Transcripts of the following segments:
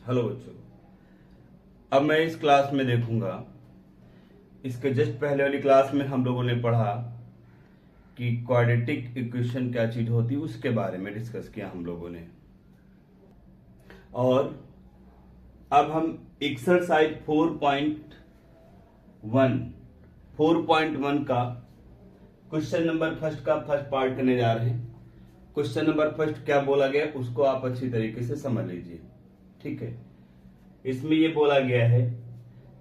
Hello बच्चों, अब मैं इस क्लास में देखूंगा। इसके जस्ट पहले वाली क्लास में हम लोगों ने पढ़ा कि क्वाड्रेटिक इक्वेशन क्या चीज होती है, उसके बारे में डिस्कस किया हम लोगों ने। और अब हम एक्सरसाइज 4.1 का क्वेश्चन नंबर फर्स्ट का फर्स्ट पार्ट करने जा रहे हैं। क्वेश्चन नंबर फर्स्ट क्या बोला गया उसको आप अच्छी तरीके से समझ लीजिए, ठीक है। इसमें ये बोला गया है,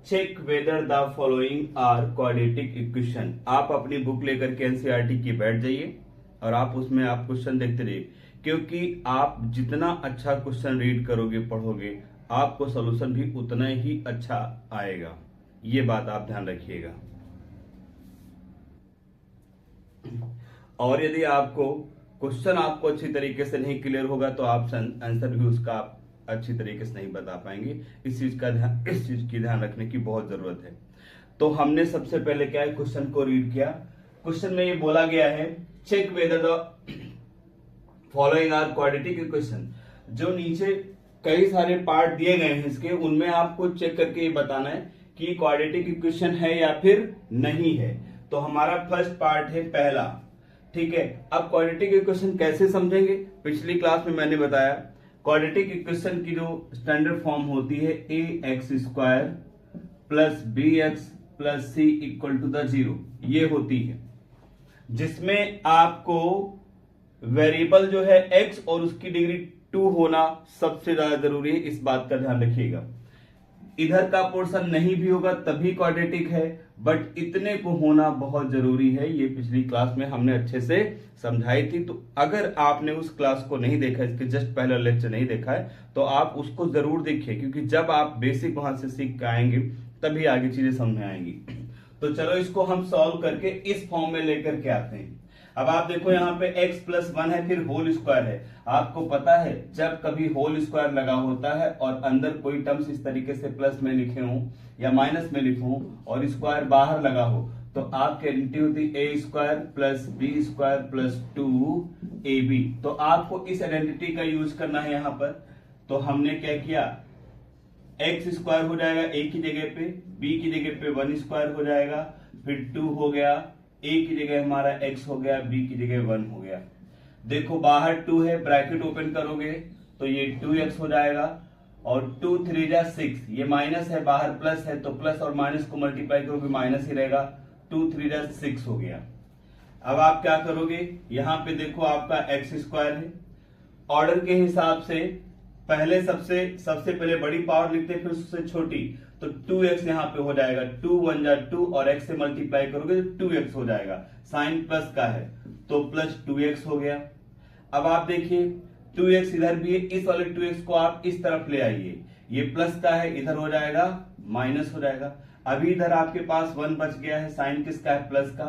check whether the following are quadratic equation. आप अपनी बुक लेकर के एनसीईआरटी की बैठ जाइए और आप उसमें आप क्वेश्चन देखते रहिए, क्योंकि आप जितना अच्छा क्वेश्चन रीड करोगे पढ़ोगे आपको सोल्यूशन भी उतना ही अच्छा आएगा। ये बात आप ध्यान रखिएगा। और यदि आपको क्वेश्चन आपको अच्छी तरीके से नहीं क्लियर होगा तो आप आंसर भी उसका आप अच्छी तरीके से नहीं बता पाएंगे। इस चीज की ध्यान रखने की बहुत जरूरत है। तो हमने सबसे पहले क्या है, क्वेश्चन को रीड किया। क्वेश्चन में ये बोला गया है, check whether the following are quadratic equation. जो नीचे कई सारे पार्ट दिए गए हैं इसके, उनमें आपको चेक करके ये बताना है कि क्वाड्रेटिक इक्वेशन है या फिर नहीं है। तो हमारा फर्स्ट पार्ट है पहला, ठीक है। अब क्वाड्रेटिक इक्वेशन कैसे समझेंगे, पिछली क्लास में मैंने बताया क्वाड्रेटिक इक्वेशन की जो स्टैंडर्ड फॉर्म होती है ax² plus bx plus c equal to the 0, ये होती है, जिसमें आपको वेरिएबल जो है x और उसकी डिग्री 2 होना सबसे ज्यादा जरूरी है। इस बात का ध्यान रखिएगा। इधर का पोर्शन नहीं भी होगा तभी क्वाड्रेटिक है, बट इतने को होना बहुत जरूरी है। ये पिछली क्लास में हमने अच्छे से समझाई थी। तो अगर आपने उस क्लास को नहीं देखा, इसके जस्ट पहला लेक्चर नहीं देखा है, तो आप उसको जरूर देखिए, क्योंकि जब आप बेसिक वहां से सीख के आएंगे तभी आगे चीजें समझ में आएंगी। तो चलो इसको हम सॉल्व करके इस फॉर्म में लेकर के आते हैं। अब आप देखो यहाँ पे x प्लस 1 है, फिर होल स्क्वायर है। आपको पता है जब कभी होल स्क्वायर लगा होता है और अंदर कोई टर्म्स इस तरीके से प्लस में लिखे हों या माइनस में लिखूं और स्क्वायर बाहर लगा हो, तो आपकी आइडेंटिटी होती है a² plus b² plus 2ab। तो आपको इस आइडेंटिटी का यूज करना है यहाँ पर। तो हमने क्या किया, x² हो जाएगा a की जगह पे, b की जगह पे 1² हो जाएगा, फिर 2 हो गया, a की जगह हमारा x हो गया, b की जगह 1 हो गया। देखो बाहर 2 है, ब्रैकेट ओपन करोगे तो ये 2x हो जाएगा और 2 3 जा 6, ये माइनस है, बाहर प्लस है, तो प्लस और माइनस को मल्टीप्लाई करोगे माइनस ही रहेगा, 2 3 जा 6 हो गया। अब आप क्या करोगे, यहां पे देखो आपका x² है। ऑर्डर के हिसाब से पहले सबसे पहले बड़ी पावर लिखते हैं, फिर उससे छोटी। तो 2x यहाँ पे हो जाएगा, 2 1 जा 2 और x से मल्टीप्लाई करोगे तो 2x हो जाएगा। साइन प्लस का है तो प्लस 2x हो गया। अब आप देखिए 2x इधर भी है, इस वाले 2x को आप इस तरफ ले आइए, ये प्लस का है, इधर हो जाएगा माइनस हो जाएगा। अभी इधर आपके पास 1 बच गया है, साइन किसका है, प्लस का।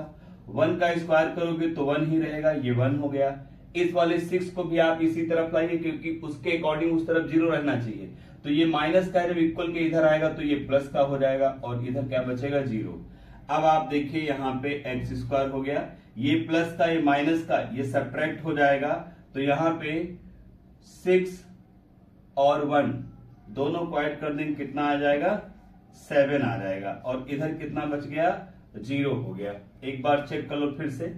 1 का स्क्वायर करोगे तो 1 ही रहेगा, ये 1 हो गया। इस वाले 6 को भी आप इसी तरफ लाइए, क्योंकि उसके अकॉर्डिंग उस तरफ 0 रहना चाहिए। तो ये माइनस का है, जब इक्वल के इधर आएगा तो ये प्लस का हो जाएगा और इधर क्या बचेगा, 0। अब आप देखिए यहाँ पे x² हो गया, ये प्लस का ये माइनस का ये सब्ट्रैक्ट हो जाएगा, तो यहाँ पे 6 और 1 दोनों को ऐड कर देंगे, कितना आ जाएगा, 7 आ जाएगा। और इधर कितना बच गया, 0 हो गया। एक बार चेक कर लो फिर से,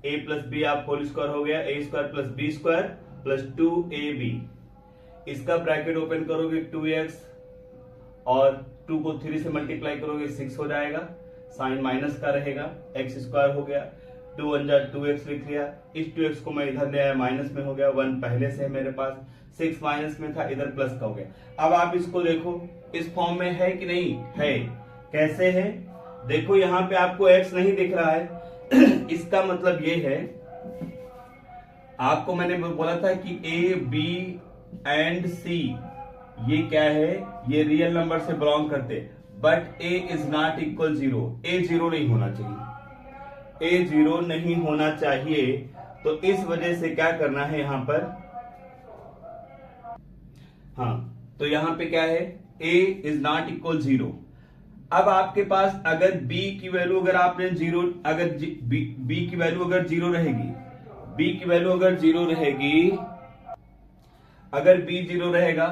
a प्लस बी आप होल स्क्वायर हो गया, a² plus b² plus 2ab। इसका ब्रैकेट ओपन करोगे 2x और 2 को 3 से मल्टीप्लाई करोगे 6 हो जाएगा, साइन माइनस का रहेगा, x² हो गया, 2 1 जा 2x लिख लिया। इस 2x को मैं इधर ले आया, माइनस में हो गया, 1 पहले से है मेरे पास, 6 माइनस में था, इधर प्लस का हो गया। अब आप इसको देखो इस फॉर्म में है कि नहीं है, कैसे है, देखो यहाँ पे आपको x नहीं दिख रहा है इसका मतलब ये है, आपको मैंने बोला था कि a b एंड c ये क्या है, ये रियल नंबर से बिलोंग करते, but a is not equal 0। a 0 नहीं होना चाहिए, a 0 नहीं होना चाहिए। तो इस वजह से क्या करना है यहाँ पर, हाँ, तो यहाँ पे क्या है, a इज नॉट इक्वल 0। अब आपके पास अगर b की वैल्यू अगर आपने 0, अगर b की वैल्यू अगर 0 रहेगी, b की वैल्यू अगर 0 रहेगी, अगर b 0 रहेगा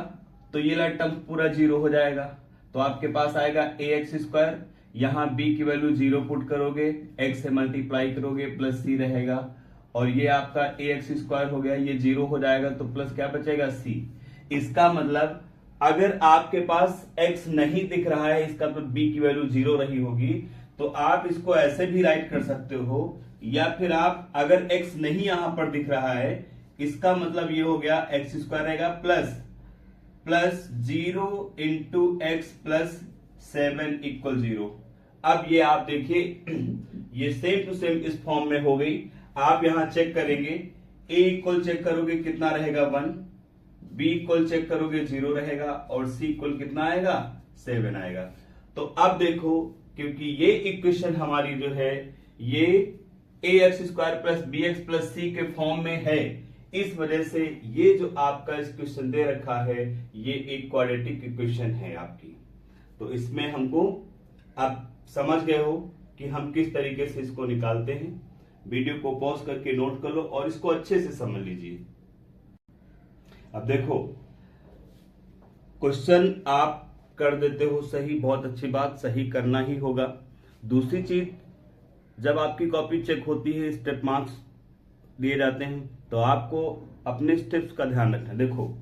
तो ये वाला टर्म पूरा जीरो हो जाएगा। तो आपके पास आएगा ए एक्स स्क्वायर, यहाँ बी की वैल्यू जीरो पुट करोगे, एक्स से मल्टीप्लाई करोगे, प्लस सी रहेगा, और ये आपका ए एक्स स्क्वायर हो गया, ये जीरो हो जाएगा, तो प्लस क्या बचेगा सी। इसका मतलब अगर आपके पास x नहीं दिख रहा है, इसका मतलब b की वैल्यू जीरो रही होगी, तो आप इसको ऐसे भी राइट कर सकते हो, या फिर आप अगर x नहीं यहां पर दिख रहा है, इसका मतलब ये हो गया एक्स स्क्वायर रहेगा plus 0 into x plus 7 equal 0। अब ये आप देखिए ये सेम टू सेम इस फॉर्म में हो गई। आप यहां चेक करेंगे, a इक्वल चेक करोगे कितना रहेगा 1, b इक्वल चेक करोगे 0 रहेगा, और c इक्वल कितना आएगा 7 आएगा। तो अब देखो, क्योंकि ये इक्वेशन हमारी जो है ये A x square plus B x plus C के फॉर्म में है, इस वजह से ये जो आपका इस क्वेश्चन दे रखा है ये एक क्वाड्रेटिक इक्वेशन है आपकी। तो इसमें हमको आप समझ गए हो कि हम किस तरीके से इसको निकालते हैं। वीडियो को पॉज करके नोट कर लो और इसको अच्छे से समझ लीजिए। अब देखो, क्वेश्चन आप कर देते हो सही, बहुत अच्छी बात, सही करना ही होगा। दूसरी चीज, जब आपकी कॉपी चेक होती है, स्टेप मार्क्स दिए जाते हैं, तो आपको अपने स्टेप्स का ध्यान रखना। देखो,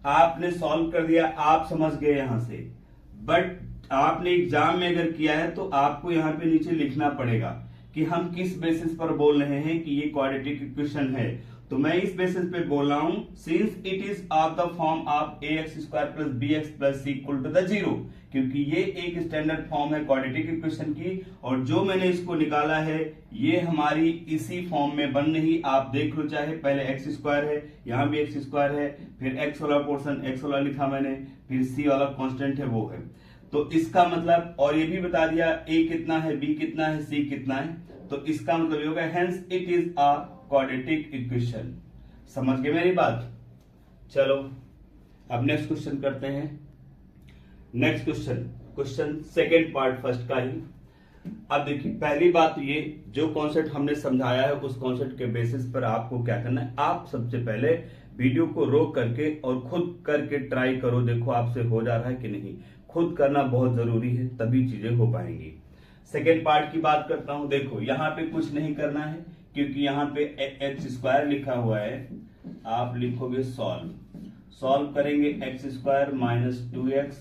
आपने सॉल्व कर दिया, आप समझ गए यहां से, बट आपने एग्जाम में अगर किया है तो आपको यहाँ पे नीचे लिखना पड़ेगा कि हम किस बेसिस पर बोल रहे हैं कि ये क्वाड्रेटिक इक्वेशन है। तो मैं इस बेसिस पे बोल रहा हूं, since it is of the form of a x square plus B x plus c equal to the zero, क्योंकि ये एक स्टैंडर्ड फॉर्म है क्वाड्रेटिक इक्वेशन की, और जो मैंने इसको निकाला है ये हमारी इसी फॉर्म में बन रही। आप देख लो, चाहे पहले एक्स स्क्वायर है, यहाँ भी एक्स स्क्वायर है, फिर एक्स वाला पोर्शन एक्स वाला लिखा मैंने, फिर सी वाला कॉन्स्टेंट है वो है। तो इसका मतलब, और ये भी बता दिया ए कितना है, बी कितना है, सी कितना है, तो इसका मतलब ये होगा hence it is a quadratic equation. समझ गए मेरी बात? चलो अब नेक्स्ट क्वेश्चन करते हैं। Next question second part first का ही। अब देखिए, पहली बात ये, जो कॉन्सेप्ट हमने समझाया है उस कॉन्सेप्ट के बेसिस पर आपको क्या करना है, आप सबसे पहले वीडियो को रोक करके और खुद करके ट्राई करो, देखो आपसे हो जा रहा है कि नहीं। खुद करना बहुत जरूरी है, तभी चीजें हो पाएंगी। सेकेंड पार्ट की बात करता हूं। देखो, यहाँ पे कुछ नहीं करना है, क्योंकि यहाँ पे एक्स स्क्वायर लिखा हुआ है। आप लिखोगे सॉल्व करेंगे x square minus 2x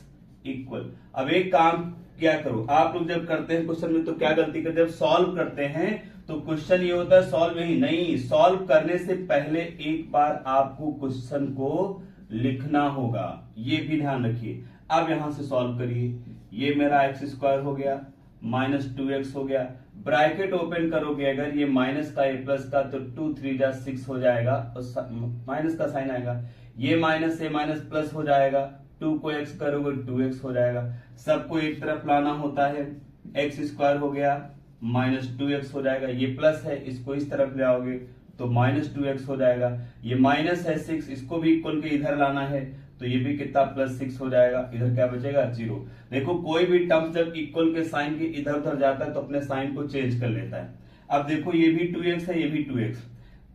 equal. अब एक काम क्या करो, आप लोग जब करते हैं क्वेश्चन में तो क्या गलती करते हैं, जब सॉल्व करते हैं तो क्वेश्चन ये होता है सॉल्व ही नहीं, सॉल्व करने से पहले एक बार आपको क्वेश्चन को लिखना होगा, ये भी ध्यान रखिए। अब यहां से सॉल्व करिए, ये मेरा एक्स स्क्वायर हो गया माइनस 2x हो गया, ब्रैकेट ओपन करोगे अगर ये माइनस का ये प्लस का, तो 2 3 जा 6 हो जाएगा, और माइनस का साइन आएगा, ये माइनस से माइनस प्लस हो जाएगा, 2 को x करोगे 2x हो जाएगा। सबको एक तरफ लाना होता है, एक्स स्क्वायर हो गया माइनस 2x हो जाएगा, ये प्लस है इसको इस तरफ ले आओगे तो माइनस 2x हो जाएगा, ये माइनस है 6 इसको भी इक्वल के इधर लाना है तो ये भी कितना प्लस 6 हो जाएगा, इधर क्या बचेगा 0। देखो, कोई भी टर्म जब इक्वल के साइन के इधर उधर जाता है तो अपने साइन को चेंज कर लेता है। अब देखो, ये भी 2x है, ये भी 2x,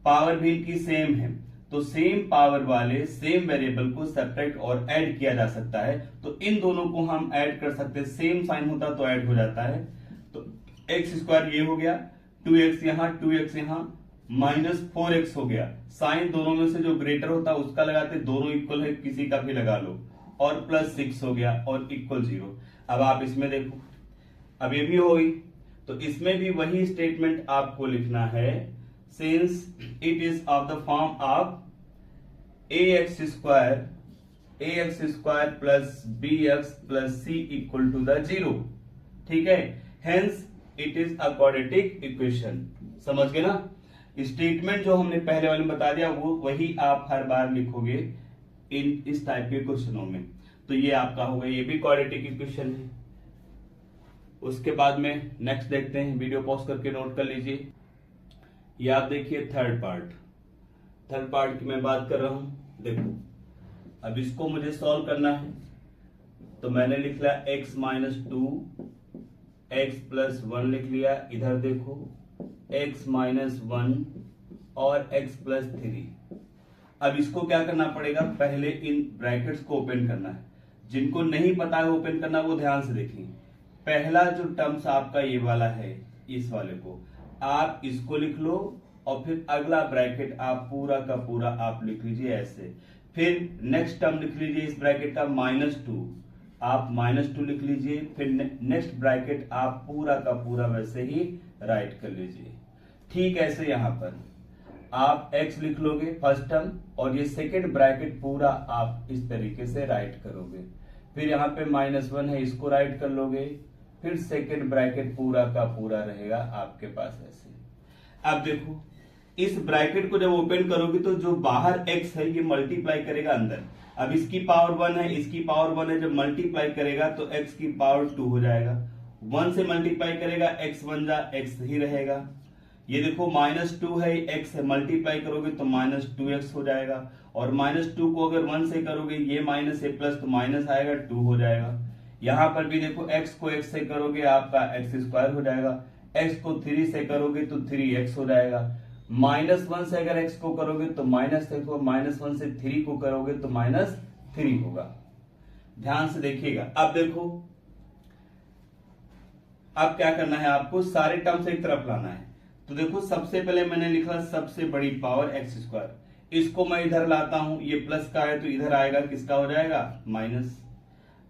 पावर भी इनकी सेम है, तो सेम पावर वाले सेम वेरिएबल को सेपरेट और ऐड किया जा सकता है, तो इन दोनों को हम ऐड कर सकते हैं, सेम साइन होता तो ऐड हो जाता है। तो एक्स स्क्वायर ये हो गया, 2x यहाँ 2x यहाँ, माइनस 4x हो गया, साइन दोनों में से जो ग्रेटर होता है उसका लगाते, दोनों इक्वल है किसी का भी लगा लो, और प्लस 6 हो गया और इक्वल 0। अब आप इसमें देखो, अब ये भी हो गई, तो इसमें भी वही स्टेटमेंट आपको लिखना है, since it is of the form of a x square plus B x plus c equal to the 0, ठीक है, hence it is a quadratic equation. समझ गए ना? स्टेटमेंट जो हमने पहले वाले में बता दिया वो वही आप हर बार लिखोगे इन इस टाइप के क्वेश्चनों में, तो ये आपका होगा, ये भी क्वाड्रेटिक इक्वेशन है। उसके बाद में नेक्स्ट देखते हैं, वीडियो पॉज करके नोट कर लीजिए। ये आप देखिए थर्ड पार्ट की मैं बात कर रहा हूं। देखो, अब इसको मुझे सॉल्व करना है, तो मैंने लिख लिया x माइनस 2 x प्लस 1 लिख लिया, इधर देखो x माइनस 1 और x प्लस 3। अब इसको क्या करना पड़ेगा, पहले इन ब्रैकेट्स को ओपन करना है। जिनको नहीं पता है ओपन करना वो ध्यान से देखें। पहला जो टर्म्स आपका ये वाला है, इस वाले को आप इसको लिख लो और फिर अगला ब्रैकेट आप पूरा का पूरा आप लिख लीजिए ऐसे। फिर नेक्स्ट टर्म लिख लीजिए इस ब्रैकेट का -2, आप -2 लिख लीजिए। फिर नेक्स्ट ब्रैकेट आप पूरा का पूरा वैसे ही राइट कर लीजिए। ठीक ऐसे यहां पर आप x लिख लोगे फर्स्ट टर्म और ये सेकेंड ब्रैकेट पूरा आप इस तरीके से राइट करोगे। फिर यहाँ पे -1 है, इसको राइट कर लोगे। फिर सेकेंड ब्रैकेट पूरा का पूरा रहेगा आपके पास ऐसे। अब देखो इस ब्रैकेट को जब ओपन करोगे तो जो बाहर x है ये मल्टीप्लाई करेगा अंदर। अब इसकी पावर 1 है, इसकी पावर 1 है, जब मल्टीप्लाई करेगा तो x की पावर 2 हो जाएगा। 1 से मल्टीप्लाई करेगा x 1 जा x ही रहेगा। ये देखो -2 है, x है, मल्टीप्लाई करोगे तो -2x हो जाएगा। और -2 को अगर 1 से करोगे ये माइनस है प्लस तो माइनस आएगा 2 हो जाएगा। यहां पर भी देखो x को x से करोगे आपका x² हो जाएगा, x को 3 से करोगे तो 3x हो जाएगा। -1 से अगर x को करोगे तो -1 को, -1 से 3 को करोगे तो -3 होगा। ध्यान से देखिएगा। अब देखो अब क्या करना है, आपको सारे टर्म्स एक तरफ लाना है। तो देखो सबसे पहले मैंने लिखा सबसे बड़ी पावर x², इसको मैं इधर लाता हूं, ये प्लस का है तो इधर आएगा किसका हो जाएगा माइनस।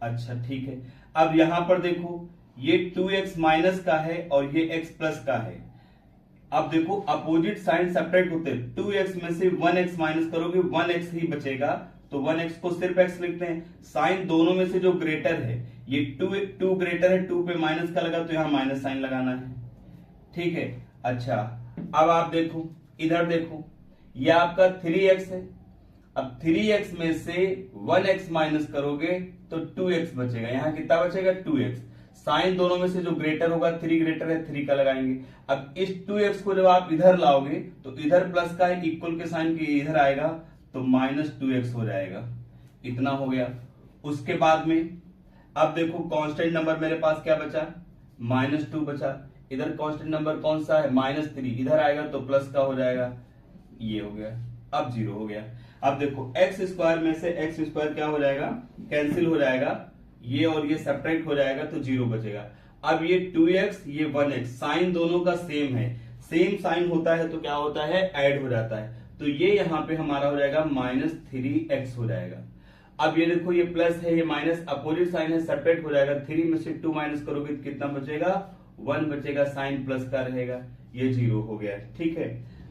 अच्छा ठीक है। अब यहां पर देखो ये 2x माइनस का है और ये x प्लस का है। अब देखो अपोजिट साइन सेपरेट होते हैं, 2x में से 1x माइनस करोगे 1x ही बचेगा, तो 1x को सिर्फ x लिखते हैं। साइन दोनों में से जो ग्रेटर है, ये 2 ग्रेटर है, 2 पे माइनस का लगा तो यहां माइनस साइन लगाना है। ठीक है। अच्छा अब आप देखो इधर देखो, ये आपका 3x है। अब 3x में से 1x माइनस करोगे तो 2x बचेगा, यहां कितना बचेगा 2x। साइन दोनों में से जो ग्रेटर होगा, 3 ग्रेटर है 3 का लगाएंगे। अब इस 2x को जब आप इधर लाओगे तो इधर प्लस का है, इक्वल के साइन के इधर आएगा तो -2x हो जाएगा। इतना हो गया। उसके बाद में अब देखो कांस्टेंट नंबर मेरे पास क्या बचा, -2 बचा। इधर कांस्टेंट नंबर कौन सा है -3, इधर आएगा तो प्लस का हो जाएगा, ये हो गया। अब 0 हो गया। अब देखो x² में से x² क्या हो जाएगा, कैंसिल हो जाएगा, ये और ये सेपरेट हो जाएगा तो 0 बचेगा। अब ये 2x ये 1x, साइन दोनों का सेम है, सेम साइन होता है तो क्या होता है ऐड हो जाता है, तो ये यहां पे हमारा हो जाएगा -3x हो जाएगा। अब ये देखो ये प्लस है ये माइनस, अपोजिट साइन है सेपरेट हो जाएगा, 3 में से 2 माइनस करोगे तो कितना बचेगा 1 बचेगा, साइन प्लस का रहेगा, ये 0 हो गया। ठीक है।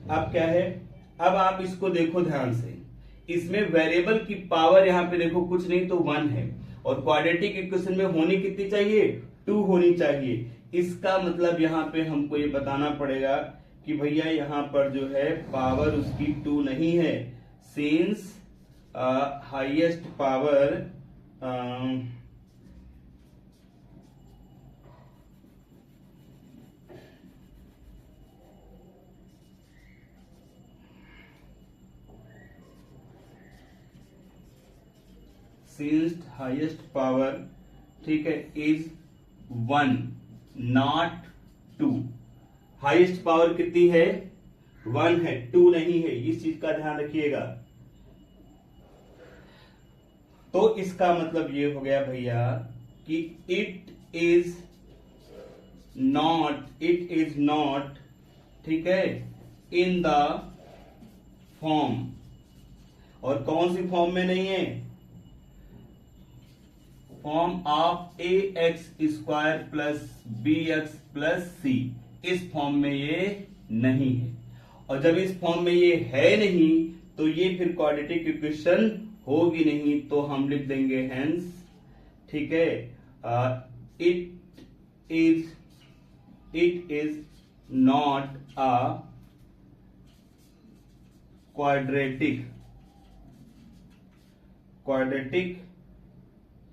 अब क्या है, अब आप इसको देखो ध्यान से, इसमें वेरिएबल की पावर यहां पे देखो कुछ नहीं तो 1 है और क्वाड्रेटिक इक्वेशन में होनी कितनी चाहिए 2 होनी चाहिए। इसका मतलब यहां पे हमको ये बताना पड़ेगा कि भैया यहां पर जो है पावर उसकी 2 नहीं है, since highest power since highest power, ठीक है, इज 1 नॉट 2। हाईएस्ट पावर कितनी है 1 है, 2 नहीं है, इस चीज का ध्यान रखिएगा। तो इसका मतलब ये हो गया भैया कि इट इज नॉट, ठीक है, इन द फॉर्म, और कौन सी फॉर्म में नहीं है, form of ax² plus bx plus c, इस फॉर्म में ये नहीं है। और जब इस फॉर्म में ये है नहीं तो ये फिर क्वाड्रेटिक इक्वेशन होगी नहीं, तो हम लिख देंगे हेंस, ठीक है, it is not a quadratic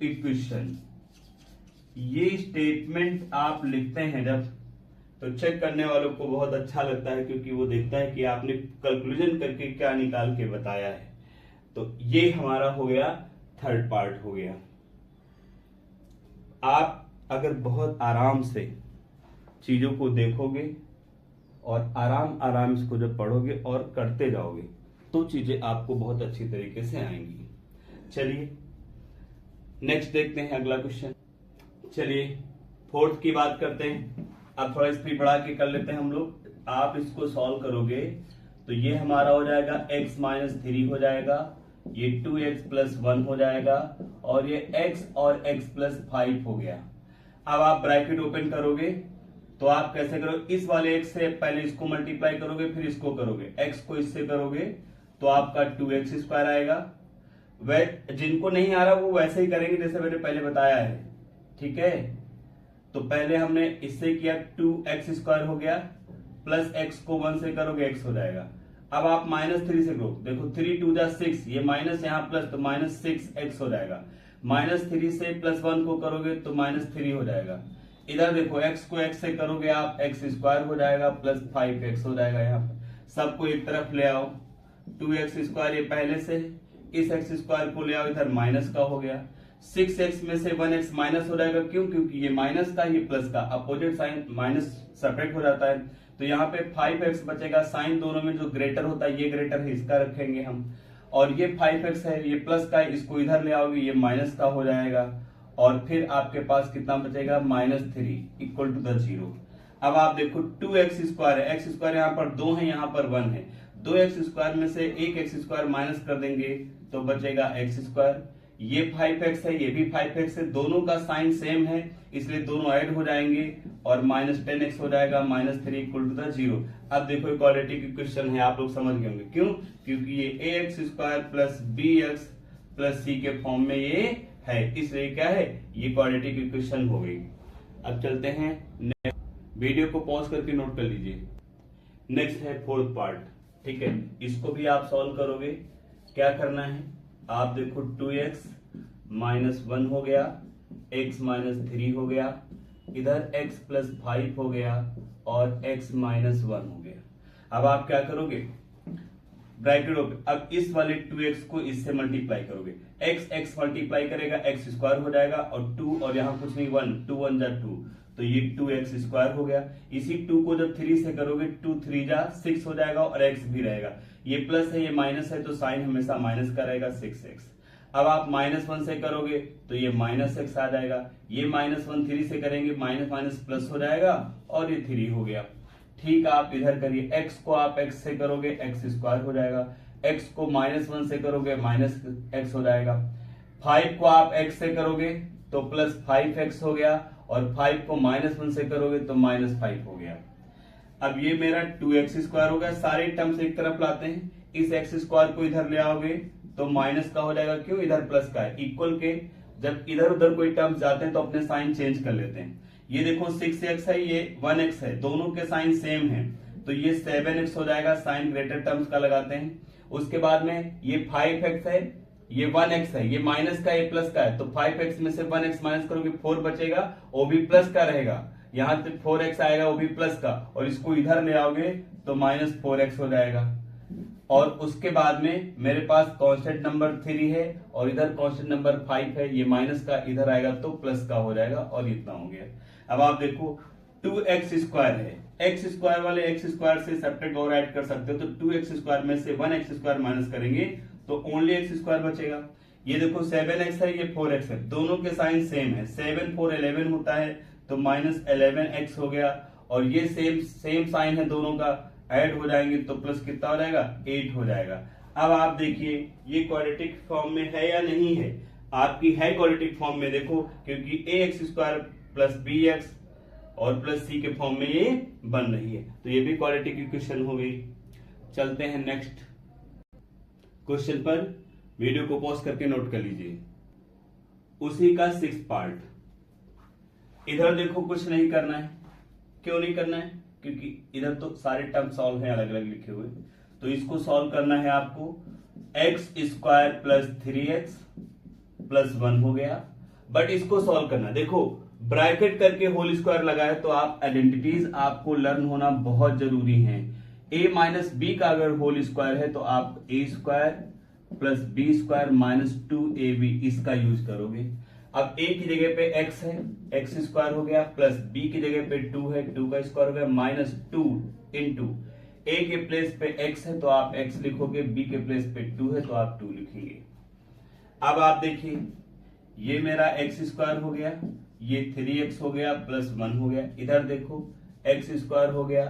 equation. ये स्टेटमेंट आप लिखते हैं जब, तो चेक करने वालों को बहुत अच्छा लगता है क्योंकि वो देखता है कि आपने कैलकुलेशन करके क्या निकाल के बताया है। तो ये हमारा हो गया थर्ड पार्ट हो गया। आप अगर बहुत आराम से चीजों को देखोगे और आराम आराम इसको जब पढ़ोगे और करते जाओगे तो चीजें आपको बहुत अच्छी तरीके से आएंगी। चलिए नेक्स्ट देखते हैं अगला क्वेश्चन। चलिए फोर्थ की बात करते हैं। अब थोड़ा स्पीड बढ़ा के कर लेते हैं हम लोग। आप इसको सॉल्व करोगे तो ये हमारा हो जाएगा x माइनस 3 हो जाएगा, ये 2x प्लस 1 हो जाएगा और ये x और x प्लस 5 हो गया। अब आप ब्रैकेट ओपन करोगे तो आप कैसे करोगे, इस वाले x से पहले इसको मल्टीप्लाई करोगे फिर इसको करोगे, x को इससे करोगे तो आपका 2x स्क्वायर आएगा। वह जिनको नहीं आ रहा वो वैसे ही करेंगे जैसे मैंने पहले बताया है, ठीक है। तो पहले हमने इससे किया 2x स्क्वायर हो गया, प्लस x को 1 से करोगे x हो जाएगा। अब आप -3 से करो, देखो 3 2 जा 6, ये माइनस यहाँ प्लस तो -6x हो जाएगा। -3 से +1 को करोगे तो -3 हो जाएगा। इधर देखो x को x से करोगे आप x स्क्वायर हो जाएगा प्लस 5x हो जाएगा। यहाँ पे सबको एक तरफ ले आओ, 2x स्क्वायर ये पहले से, इस x स्क्वायर को ले आओ इधर माइनस का हो गया। 6x में से 1x माइनस हो जाएगा, क्यों, क्योंकि ये माइनस का ये प्लस का अपोजिट साइन माइनस सेपरेट हो जाता है। तो यहाँ पे 5x बचेगा, साइन दोनों में जो ग्रेटर होता है ये ग्रेटर है इसका रखेंगे हम, और ये 5x है ये प्लस का है, इसको इधर ले आओगे ये माइनस का हो जाएगा। और फिर आपके पास कितना बचेगा -3 इक्वल टू द 0। अब आप देखो 2x स्क्वायर है, x स्क्वायर यहाँ पर 2 है यहाँ पर 1 है, 2x स्क्वायर में से एक x स्क्वायर माइनस कर देंगे तो बचेगा x स्क्वायर। ये 5x है ये भी 5x है, दोनों का साइन सेम है इसलिए दोनों ऐड हो जाएंगे और -10x हो जाएगा, -3 इक्वल टू द 0। अब देखो क्वाड्रेटिक इक्वेशन है, आप लोग समझ गए होंगे क्यों, क्योंकि ये ax square plus bx plus c के फॉर्म में ये है, इसलिए क्या है ये क्वाड्रेटिक इक्वेशन हो गई। अब चलते हैं नेक्स्ट, वीडियो को पॉज करके नोट कर लीजिए। नेक्स्ट है फोर्थ पार्ट, ठीक है, इसको भी आप सॉल्व करोगे। क्या करना है, आप देखो 2x माइनस 1 हो गया, x माइनस 3 हो गया, इधर x प्लस 5 हो गया और x माइनस 1 हो गया। अब आप क्या करोगे, ब्रैकेट ओपन, अब इस वाले 2x को इससे मल्टीप्लाई करोगे, x मल्टीप्लाई करेगा x स्क्वायर हो जाएगा और 2 और यहाँ कुछ नहीं 1, 2 1 जा 2, तो ये 2x स्क्वायर हो गया। इसी 2 को जब 3 से करोगे 2 3 जा 6 हो जाएगा और x भी रहेगा, ये प्लस है ये माइनस है तो साइन हमेशा माइनस का रहेगा 6x। अब आप -1 से करोगे तो ये -x आ जाएगा, ये -1 3 से करेंगे माइनस माइनस प्लस हो जाएगा और ये 3 हो गया। ठीक आप इधर करिए, x को आप x से करोगे x स्क्वायर हो जाएगा, x को -1 से करोगे -x हो जाएगा, 5 को आप x से करोगे तो प्लस 5x हो गया और 5 को -1 से करोगे तो -5 हो गया। अब ये मेरा 2x स्क्वायर हो गया, सारे टर्म्स एक तरफ लाते हैं, इस x स्क्वायर को इधर ले आओगे तो माइनस का हो जाएगा, क्यों, इधर प्लस का है। इक्वल के जब इधर उधर कोई टर्म्स जाते हैं तो अपने साइन चेंज कर लेते हैं। ये देखो 6x है ये 1x है, दोनों के साइन सेम है तो ये 7x हो जाएगा, साइन ग्रेटर टर्म्स का लगाते हैं। उसके बाद में ये 5x है ये 1x है, ये माइनस का ये प्लस का है, तो 5x में से 1x माइनस करोगे 4 बचेगा, वो भी प्लस का रहेगा, यहाँ पे 4x आएगा वो भी प्लस का, और इसको इधर ले आओगे तो -4x हो जाएगा। और उसके बाद में मेरे पास कांस्टेंट नंबर 3 है और इधर कांस्टेंट नंबर 5 है, ये माइनस का इधर आएगा तो प्लस का हो जाएगा और इतना हो गया। अब आप देखो 2x स्क्वायर है, x स्क्वायर वाले x स्क्वायर से सेपरेट और ऐड कर सकते हो, तो 2x स्क्वायर में से 1x स्क्वायर माइनस करेंगे तो ओनली x स्क्वायर बचेगा। ये देखो 7x है ये 4x है, दोनों के साइन सेम है, 7 4 11 होता है तो -11x हो गया, और ये सेम साइन है दोनों का, ऐड हो जाएंगे तो प्लस कितना हो जाएगा 8 हो जाएगा। अब आप देखिए ये क्वाड्रेटिक फॉर्म में है या नहीं है, आपकी है क्वाड्रेटिक फॉर्म में, देखो क्योंकि ax स्क्वायर प्लस bx और प्लस c के फॉर्म में ये बन रही है, तो ये भी क्वाड्रेटिक इक्वेशन हो गई। चलते हैं नेक्स्ट क्वेश्चन पर, वीडियो को पॉज करके नोट कर लीजिए। उसी का 6th पार्ट, इधर देखो कुछ नहीं करना है, क्यों नहीं करना है, क्योंकि इधर तो सारे टर्म सॉल्व हैं अलग अलग लिखे हुए, तो इसको सॉल्व करना है आपको। x square plus 3x plus 1 हो गया, बट इसको सॉल्व करना, देखो ब्रैकेट करके होल स्क्वायर लगाए तो आप आइडेंटिटीज आपको लर्न होना बहुत जरूरी है। a माइनस बी का अगर होल स्क्वायर है तो आप a square plus b square minus 2ab इसका यूज करोगे। अब a की जगह पे x है, x स्क्वायर हो गया, प्लस b की जगह पे 2 है, 2 का स्क्वायर हो गया, -2 इंटू ए के प्लेस पे x है तो आप x लिखोगे, b के प्लेस पे 2 है तो आप 2 लिखेंगे। अब आप देखिए ये मेरा एक्स स्क्वायर हो गया, ये 3x हो गया प्लस 1 हो गया। इधर देखो एक्स स्क्वायर हो गया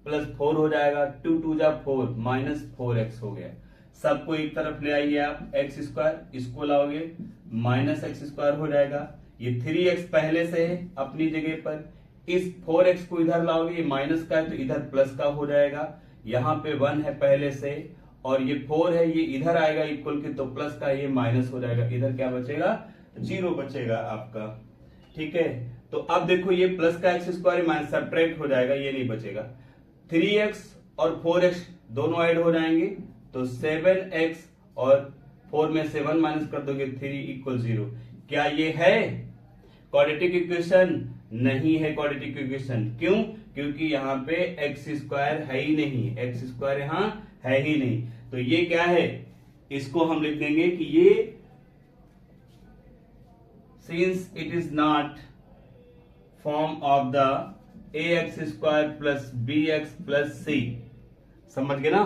प्लस 4 हो जाएगा, 2 2 जा 4 माइनस 4x हो गया। सबको एक तरफ ले आइए आप, एक्स स्क्वायर इसको लाओगे माइनस एक्स स्क्वायर हो जाएगा। ये 3x पहले से है अपनी जगह पर, इस 4x को इधर लाओगे, ये माइनस का है तो इधर प्लस का हो जाएगा। यहाँ पे 1 है पहले से और ये 4 है, ये इधर आएगा इक्वल के तो प्लस का, ये माइनस हो जाएगा। इधर क्या बचेगा, 0 बचेगा आपका। ठीक है, तो अब देखो ये प्लस का एक्स स्क्वायर माइनस सब्ट्रैक्ट हो जाएगा, ये नहीं बचेगा। 3x और 4x दोनों ऐड हो जाएंगे तो 7x और 4 में से 1 माइनस कर दोगे 3 इक्वल 0। क्या ये है क्वाड्रेटिक इक्वेशन? नहीं है क्वाड्रेटिक इक्वेशन। क्यों? क्योंकि यहाँ पे एक्स स्क्वायर है ही नहीं, एक्स स्क्वायर यहाँ है ही नहीं। तो ये क्या है, इसको हम लिख देंगे कि ये since it is not form of the ax square plus bx plus c, समझ गए ना?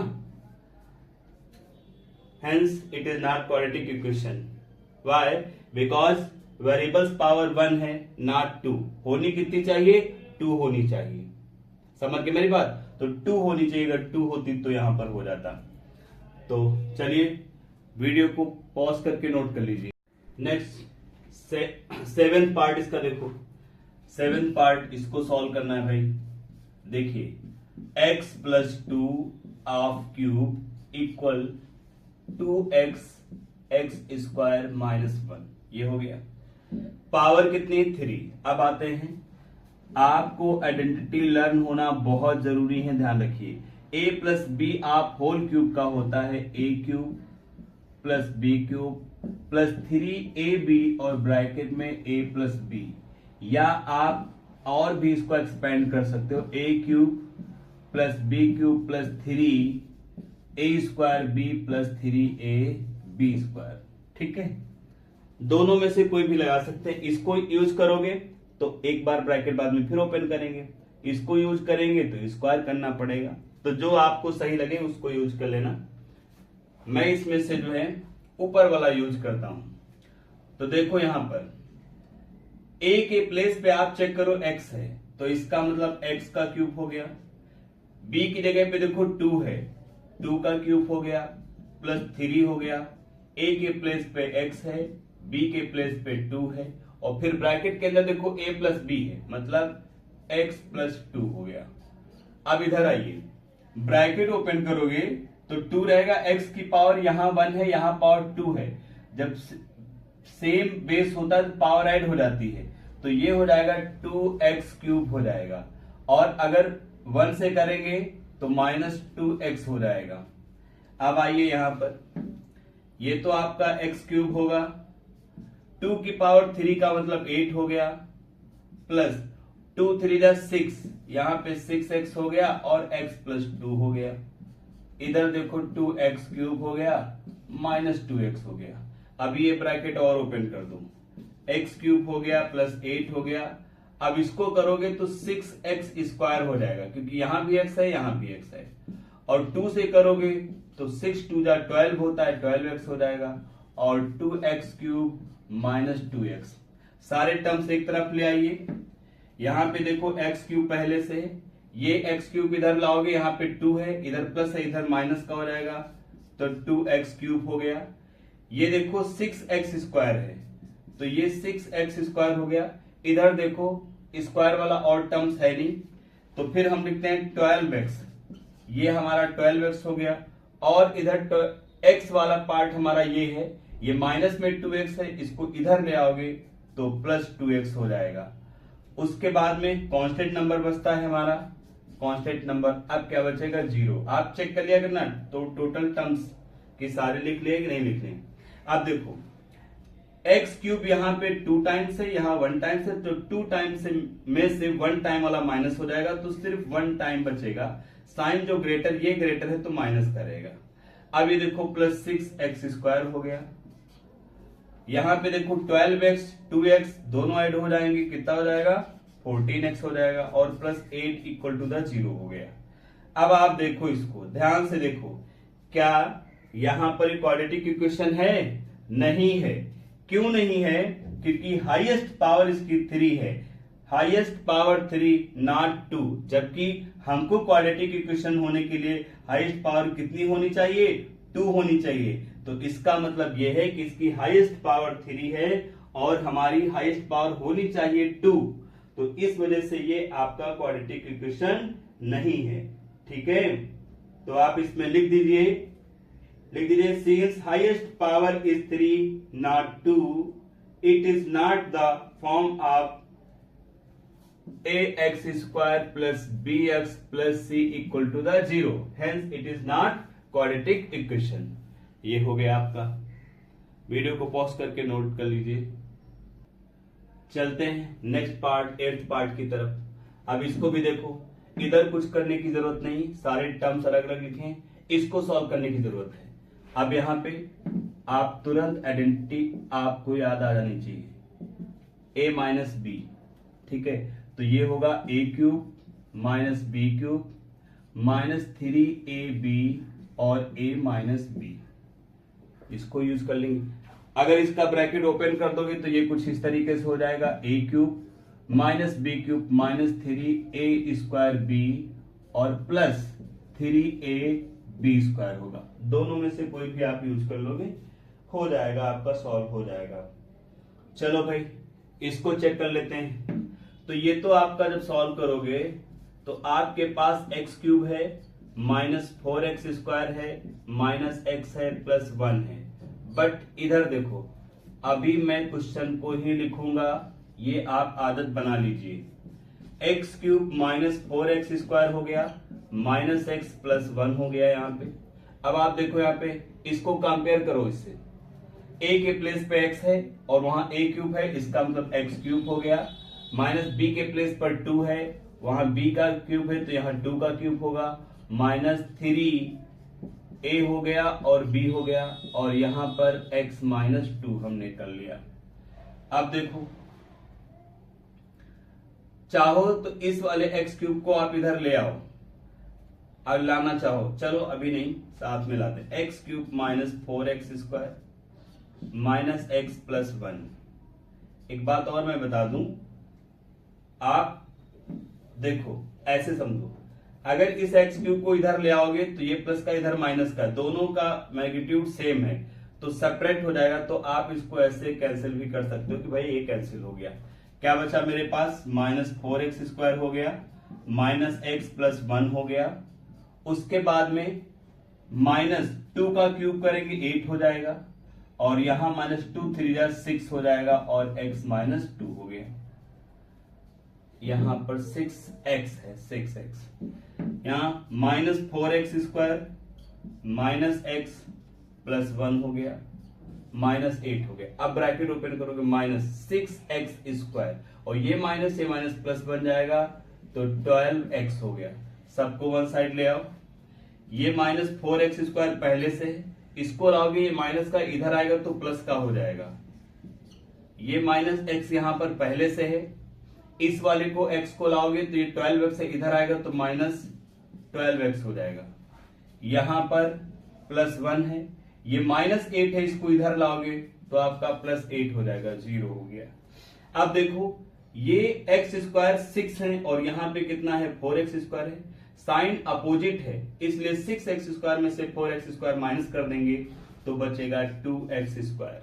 Hence it is not quadratic equation. Why? Because variables power 1 है नॉट 2। होनी कितनी चाहिए? 2 होनी चाहिए। समझ गए मेरी बात? तो 2 होनी चाहिए, अगर 2 होती तो यहां पर हो जाता। तो चलिए वीडियो को पॉज करके नोट कर लीजिए। नेक्स्ट 7th पार्ट इसका देखो, 7th पार्ट इसको सॉल्व करना है भाई। देखिए x plus 2 of cube equal 2x x square minus 1, ये हो गया। पावर कितनी? 3। अब आते हैं, आपको आइडेंटिटी लर्न होना बहुत जरूरी है, ध्यान रखिए। a प्लस बी आप होल क्यूब का होता है a cube plus b cube plus 3ab और ब्रैकेट में a प्लस बी, या आप और भी इसको एक्सपेंड कर सकते हो, a cube plus b cube plus 3a square b plus 3ab square. ठीक है, दोनों में से कोई भी लगा सकते हैं। इसको यूज करोगे तो एक बार ब्रैकेट बाद में फिर ओपन करेंगे, इसको यूज करेंगे तो स्क्वायर करना पड़ेगा। तो जो आपको सही लगे उसको यूज कर लेना। मैं इसमें से जो है ऊपर वाला यूज करता हूं। तो देखो यहां पर a के प्लेस पे आप चेक करो x है तो इसका मतलब x का क्यूब हो गया। b की जगह पे देखो 2 है, 2 का क्यूब हो गया प्लस 3 हो गया। a के प्लेस पे x है, b के प्लेस पे 2 है और फिर ब्रैकेट के अंदर देखो a प्लस b है, मतलब x प्लस 2 हो गया। अब इधर आइए, ब्रैकेट ओपन करोगे तो 2 रहेगा, x की पावर यहां 1 है, यहां पावर 2 है। जब सेम बेस होता है तो पावर ऐड हो जाती है, तो ये हो जाएगा 2x क्यूब हो जाएगा। और अगर 1 से करेंगे तो माइनस 2x हो जाएगा। अब आइए यहां पर, ये तो आपका x क्यूब होगा, 2 की पावर 3 का मतलब 8 हो गया, प्लस 2 3 जा 6, यहां पे 6x हो गया और x प्लस 2 हो गया। इधर देखो 2x क्यूब हो गया माइनस 2x हो गया। अब ये ब्रैकेट और ओपन कर दो, x क्यूब हो गया प्लस 8 हो गया। अब इसको करोगे तो 6x स्क्वायर हो जाएगा, क्योंकि यहां भी x है यहां भी x है। और 2 से करोगे तो 6 2 जा 12 होता है, 12x हो जाएगा और 2x क्यूब माइनस 2x। सारे टर्म्स एक तरफ ले आइए। यहां पे देखो x क्यूब पहले से, ये x क्यूब इधर लाओगे, यहाँ पे 2 है, इधर प्लस है, इधर माइनस का हो जाएगा तो 2x क्यूब हो गया। ये देखो 6x स्क्वायर है तो ये 6x स्क्वायर हो गया। इधर देखो स्क्वायर वाला और टर्म्स है नहीं, तो फिर हम लिखते हैं 12x, ये हमारा 12x हो गया। और इधर x वाला पार्ट हमारा ये है, ये माइनस में 2x है, इसको इधर ले आओगे तो प्लस 2x हो जाएगा। उसके बाद में कांस्टेंट नंबर बचता है हमारा, कांस्टेंट नंबर। अब क्या बचेगा? 0। आप चेक कर लिया करना, तो टोटल टर्म्स की सारे लिख लिए कि नहीं लिख लिए। अब देखो x क्यूब यहाँ पे 2 टाइम्स है, यहाँ 1 टाइम्स है, तो 2 टाइम्स में से 1 टाइम वाला माइनस हो जाएगा, तो सिर्फ 1 टाइम बचेगा। साइन जो ग्रेटर, ये ग्रेटर है तो माइनस करेगा। अब ये देखो प्लस 6x स्क्वायर हो गया। यहां पे देखो 12x 2x दोनों ऐड हो जाएंगे, कितना हो जाएगा? 14x हो जाएगा और प्लस 8 इक्वल टू द 0 हो गया। अब आप देखो, इसको ध्यान से देखो, क्या यहां पर क्वाड्रेटिक इक्वेशन है? नहीं है। क्यों नहीं है? क्योंकि हाईएस्ट पावर इसकी 3 है, हाईएस्ट पावर 3 नॉट 2, जबकि हमको क्वाड्रेटिक इक्वेशन होने के लिए हाईएस्ट पावर कितनी होनी चाहिए? 2 होनी चाहिए। तो इसका मतलब यह है कि इसकी हाईएस्ट पावर 3 है और हमारी हाईएस्ट पावर होनी चाहिए 2, तो इस वजह से ये आपका क्वाड्रेटिक इक्वेशन नहीं है। ठीक है, तो आप इसमें लिख दीजिए since highest power is 3 not 2, it is not the form of ax square plus bx plus c equal to the 0, hence it is not quadratic equation। ये हो गया आपका। वीडियो को पॉज करके नोट कर लीजिए। चलते हैं नेक्स्ट पार्ट, 8th पार्ट की तरफ। अब इसको भी देखो, इधर कुछ करने की जरूरत नहीं, सारे टर्म्स अलग अलग लिखे, इसको सॉल्व करने की जरूरत है। अब यहाँ पे आप तुरंत आइडेंटिटी आपको याद आ जानी चाहिए, a माइनस बी। ठीक है, तो ये होगा a cube minus b cube minus 3ab और a माइनस बी, इसको यूज कर लेंगे। अगर इसका ब्रैकेट ओपन कर दोगे तो ये कुछ इस तरीके से हो जाएगा, a cube minus b cube minus 3a square b और प्लस 3ab स्क्वायर होगा। दोनों में से कोई भी आप यूज कर लोगे, हो जाएगा आपका, सॉल्व हो जाएगा। चलो भाई, इसको चेक कर लेते हैं। तो ये तो आपका जब सॉल्व करोगे तो आपके पास x क्यूब है माइनस 4x स्क्वायर है माइनस x है प्लस 1 है। बट इधर देखो, अभी मैं क्वेश्चन को ही लिखूंगा, ये आप आदत बना लीजिए। x cube minus 4x square हो गया माइनस x प्लस 1 हो गया यहाँ पे। अब आप देखो यहाँ पे, इसको कंपेयर करो इससे, a के प्लेस पे x है और वहां a क्यूब है, इसका मतलब x क्यूब हो गया, माइनस b के प्लेस पर 2 है, वहां b का क्यूब है तो यहाँ 2 का क्यूब होगा, माइनस 3a हो गया और b हो गया, और यहाँ पर x माइनस 2 हमने कर लिया। अब देखो, चाहो तो इस वाले x क्यूब को आप इधर ले आओ, और लाना चाहो, चलो अभी नहीं, साथ में लाते। x cube minus 4x square minus x plus 1। एक बात और मैं बता दूं, आप देखो ऐसे समझो, अगर इस x क्यूब को इधर ले आओगे तो ये प्लस का इधर माइनस का, दोनों का मैग्नीट्यूड सेम है तो सेपरेट हो जाएगा, तो आप इसको ऐसे कैंसिल भी कर सकते हो कि भाई ये कैंसिल हो गया। क्या बचा मेरे पास? माइनस 4x स्क्वायर हो गया माइनस x प्लस 1 हो गया, उसके बाद में माइनस 2 का क्यूब करेंगे 8 हो जाएगा, और यहां माइनस 2 3 6 हो जाएगा और x माइनस 2 हो गया। यहां पर 6x है, 6x, यहां minus 4x square minus x plus 1 हो गया माइनस 8 हो गया। अब ब्रैकेट ओपन करोगे, माइनस 6x स्क्वायर और ये माइनस प्लस बन जाएगा तो 12x हो गया। सबको वन साइड ले आओ, ये माइनस 4x स्क्वायर पहले से है, इसको लाओगे ये माइनस का इधर आएगा तो प्लस का हो जाएगा। ये माइनस x यहां पर पहले से है, इस वाले को x को लाओगे तो ये 12x से इधर आएगा तो माइनस 12x हो जाएगा। यहां पर प्लस 1 है, ये माइनस 8 है, इसको इधर लाओगे तो आपका प्लस 8 हो जाएगा, 0 हो गया। अब देखो, ये x स्क्वायर 6 है और यहां पे कितना है? 4x स्क्वायर है, साइन अपोजिट है इसलिए 6x स्क्वायर में से 4x स्क्वायर माइनस कर देंगे तो बचेगा 2x स्क्वायर।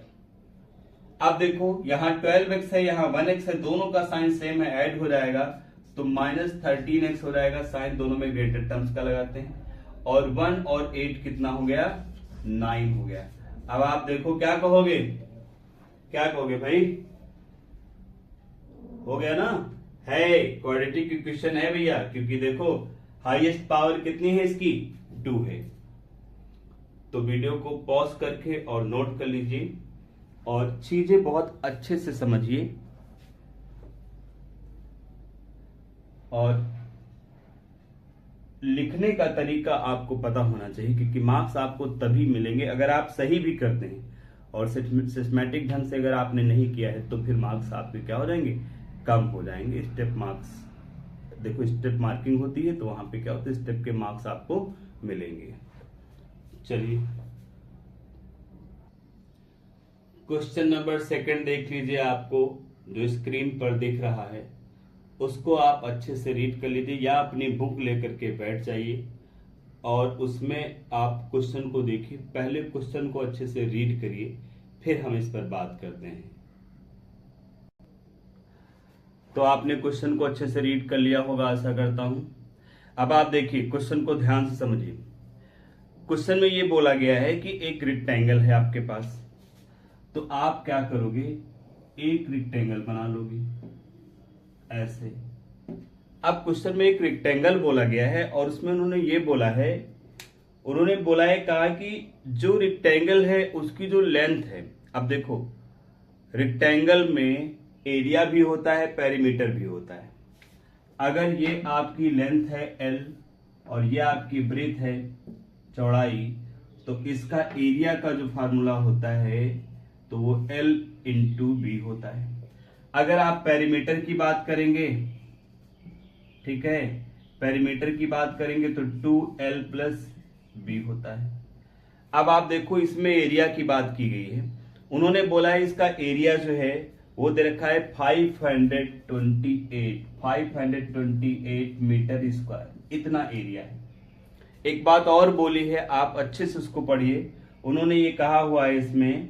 अब देखो, यहाँ 12x है, यहाँ 1x है, दोनों का साइन सेम है, ऐड हो जाएगा तो माइनस 13x हो जाएगा। साइन दोनों में ग्रेटर टर्म्स का लगाते हैं, और 1 और 8 कितना हो गया? 9 हो गया। अब आप देखो क्या कहोगे, क्या कहोगे भाई? हो गया ना? है, क्वाड्रेटिक इक्वेशन है भैया, क्योंकि देखो हाईएस्ट पावर कितनी है इसकी? 2 है। तो वीडियो को पॉज करके और नोट कर लीजिए और चीजें बहुत अच्छे से समझिए, और लिखने का तरीका आपको पता होना चाहिए, क्योंकि मार्क्स आपको तभी मिलेंगे अगर आप सही भी करते हैं, और सिस्टमैटिक ढंग से अगर आपने नहीं किया है तो फिर मार्क्स आपके क्या हो जाएंगे? कम हो जाएंगे, स्टेप मार्क्स देखो स्टेप मार्किंग होती है, तो वहां पे क्या होता है, स्टेप के मार्क्स आपको मिलेंगे। चलिए क्वेश्चन नंबर सेकंड देख लीजिए। आपको जो स्क्रीन पर दिख रहा है उसको आप अच्छे से रीड कर लीजिए, या अपनी बुक लेकर के बैठ जाइए और उसमें आप क्वेश्चन को देखिए। पहले क्वेश्चन को अच्छे से रीड करिए, फिर हम इस पर बात करते हैं। तो आपने क्वेश्चन को अच्छे से रीड कर लिया होगा, आशा करता हूं। अब आप देखिए क्वेश्चन को ध्यान से समझिए। क्वेश्चन में ये बोला गया है कि एक रेक्टेंगल है आपके पास, तो आप क्या करोगे, एक रेक्टेंगल बना लोगे ऐसे। अब क्वेश्चन में एक रेक्टेंगल बोला गया है और उसमें उन्होंने बोला है कहा कि जो रेक्टेंगल है उसकी जो लेंथ है। अब देखो रेक्टेंगल में एरिया भी होता है, पेरीमीटर भी होता है। अगर ये आपकी लेंथ है L और ये आपकी ब्रेथ है चौड़ाई, तो इसका एरिया का जो फार्मूला होता है तो वो L इंटू बी होता है। अगर आप पेरीमीटर की बात करेंगे, ठीक है, पेरीमीटर की बात करेंगे तो 2L प्लस बी होता है। अब आप देखो इसमें एरिया की बात की गई है। उन्होंने बोला है इसका एरिया जो है वो दे रखा है 528 मीटर स्क्वायर, इतना एरिया है। एक बात और बोली है, आप अच्छे से उसको पढ़िए। उन्होंने ये कहा हुआ है, इसमें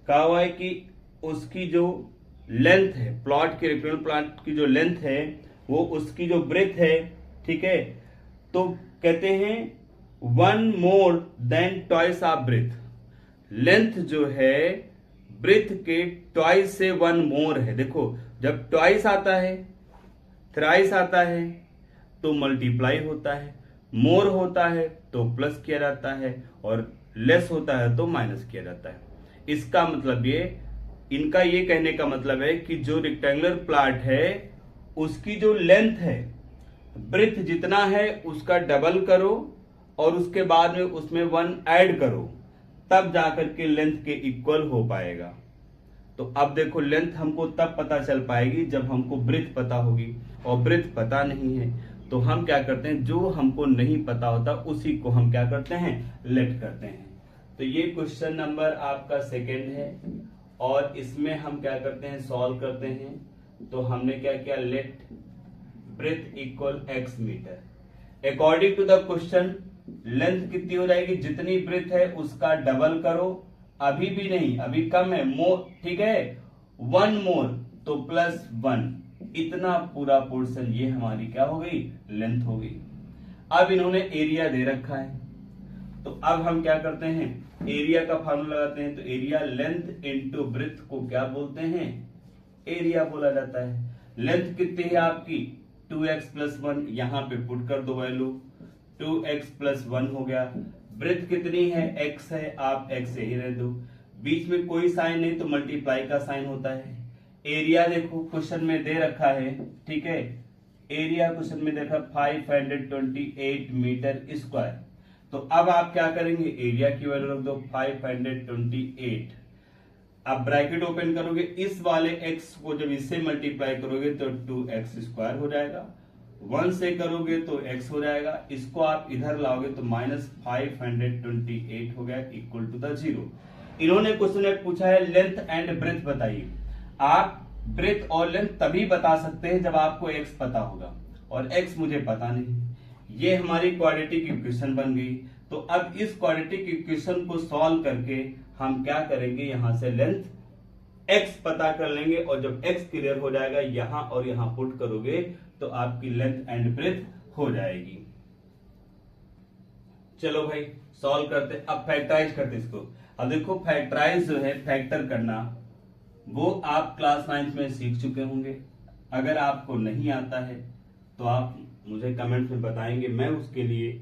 कहा हुआ है कि उसकी जो लेंथ है, रेक्टेंगुलर प्लॉट की जो लेंथ है वो उसकी जो ब्रेथ है, ठीक है, तो कहते हैं 1 more than twice of breath. Length जो है ब्रेथ के ट्वाइस से 1 मोर है। देखो जब ट्वाइस आता है, थ्राइस आता है तो मल्टीप्लाई होता है, मोर होता है तो प्लस किया जाता है और लेस होता है तो माइनस किया जाता है। इसका मतलब इनका ये कहने का मतलब है कि जो रेक्टेंगुलर प्लॉट है उसकी जो लेंथ है, ब्रेथ जितना है उसका डबल करो और उसके बाद में उसमें 1 ऐड करो, तब जाकर के लेंथ के इक्वल हो पाएगा। तो अब देखो लेंथ हमको तब पता चल पाएगी जब हमको ब्रेथ पता होगी, और ब्रेथ पता नहीं है तो हम क्या करते हैं, जो हमको नहीं पता होता उसी को हम क्या करते हैं, लेट करते हैं। तो ये क्वेश्चन नंबर आपका सेकंड है और इसमें हम क्या करते हैं, सॉल्व करते हैं। तो हमने क्या किया, let breath equal x metre. According to the question length कितनी हो जाएगी, जितनी ब्रेथ है उसका डबल करो, अभी भी नहीं, अभी कम है, मोर, ठीक है, 1 मोर तो प्लस 1, इतना पूरा पोर्शन ये हमारी क्या हो गई, लेंथ हो गई। अब इन्होंने एरिया दे रखा है, तो अब हम क्या करते हैं, एरिया का फार्मूला लगाते हैं। तो एरिया लेंथ इंटू ब्रेथ को क्या बोलते हैं, एरिया बोला जाता है। लेंथ कितनी है आपकी 2x प्लस 1, यहां पे पुट कर दो वैल्यू, 2x प्लस 1 हो गया। ब्रेथ कितनी है, x है, आप x से ही रह दो, बीच में कोई साइन नहीं तो मल्टीप्लाई का साइन होता है। एरिया देखो क्वेश्चन में दे रखा है, ठीक है, एरिया क्वेश्चन में देखा 528 मीटर स्क्वायर। तो अब आप क्या करेंगे, एरिया की वैल्यू रख दो 528। अब ब्रैकेट ओपन करोगे, इस वाले x को जब इससे मल्टीप्लाई करोगे तो 2x स्क्वायर हो जाएगा, 1 से करोगे तो x हो जाएगा, इसको आप इधर लाओगे तो -528 हो गया इक्वल टू द 0। इन्होंने क्वेश्चन में पूछा है लेंथ एंड ब्रेथ बताइए। आप ब्रेथ और लेंथ तभी बता सकते हैं जब आपको x पता होगा, और x मुझे पता नहीं। ये हमारी क्वाड्रेटिक इक्वेशन बन गई। तो अब इस क्वाड्रेटिक इक्वेशन को सॉल्व करके हम क्या करेंगे, यहां से लेंथ x पता कर लेंगे, और जब x क्लियर हो जाएगा यहां और यहां पुट करोगे तो आपकी लेंथ एंड ब्रेथ हो जाएगी। चलो भाई सॉल्व करते, अब फैक्टराइज करते इसको। अब देखो फैक्टराइज जो है, फैक्टर करना, वो आप क्लास 9 में सीख चुके होंगे। अगर आपको नहीं आता है तो आप मुझे कमेंट में बताएंगे, मैं उसके लिए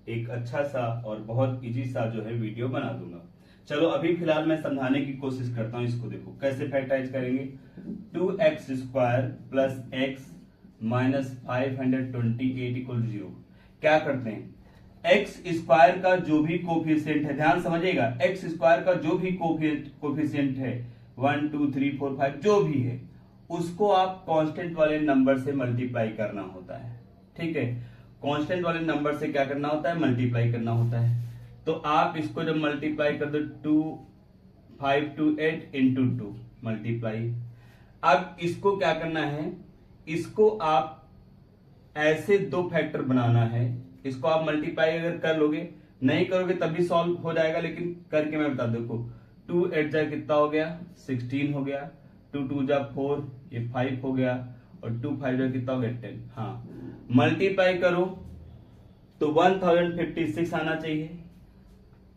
एक अच्छा सा और बहुत इजी सा जो है वीडियो बना दूंगा। चलो अभी फिलहाल मैं समझाने की कोशिश करता हूं। इसको देखो कैसे फैक्टराइज करेंगे, 2x square plus x minus 528 equal 0। क्या करते हैं, x स्क्वायर का जो भी कोफिशिएंट है, ध्यान समझिएगा, x स्क्वायर का जो भी कोफिशिएंट है 1 2 3 4 5 जो भी है, उसको आप कांस्टेंट वाले नंबर से मल्टीप्लाई करना होता है। ठीक है। कांस्टेंट वाले नंबर से क्या करना होता है, मल्टीप्लाई करना होता है। तो आप इसको जब मल्टीप्लाई कर दो 2528 इंटू 2 मल्टीप्लाई। अब इसको क्या करना है, इसको आप ऐसे दो फैक्टर बनाना है। इसको आप मल्टीप्लाई अगर कर लोगे, नहीं करोगे तब भी सॉल्व हो जाएगा, लेकिन करके मैं बता दो। देखो 2 8 जा कितना हो गया 16 हो गया, 2 2 जा 4 ये 5 हो गया, और 2 5 जा कितना हो गया 10। हाँ मल्टीप्लाई करो तो 1056 आना चाहिए,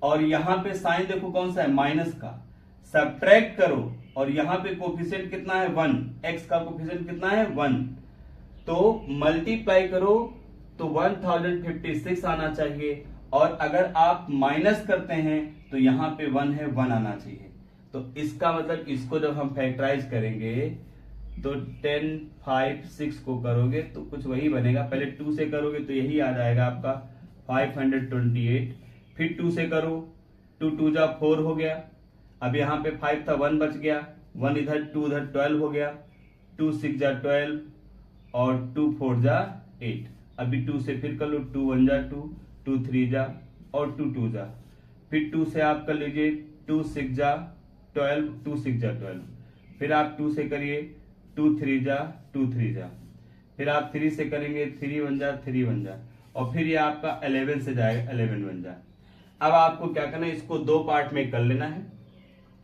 और यहां पे साइन देखो कौन सा है, माइनस का। सब्ट्रैक्ट करो और यहां पे कोफिशिएंट कितना है 1, एक्स का कोफिशिएंट कितना है 1, तो मल्टीप्लाई करो तो 1056 आना चाहिए, और अगर आप माइनस करते हैं तो यहां पे 1 है 1 आना चाहिए। तो इसका मतलब इसको जब हम फैक्टराइज करेंगे तो 10 5 6 को करोगे तो कुछ वही बनेगा। पहले 2 से करोगे तो यही आ जाएगा आपका 528, फिर 2 से करो 2 2 जा 4 हो गया, अब यहां पे 5 था 1 बच गया, 1 इधर 2 उधर 12 हो गया, 2 6 जा 12 और 2 4 जा 8। अभी 2 से फिर कर लो 2 1 जा 2, 2 3 जा और 2 2 जा, फिर 2 से आप कर लीजिए 2 6 जा 12, 2 6 जा 12, फिर आप 2 से करिए 2 3 जा 2 3 जा, फिर आप 3 से करेंगे 3 1 जा 3 1 जा, और फिर ये आपका 11 से जाएगा 11 1 जा। अब आपको क्या करना है, इसको दो पार्ट में कर लेना है,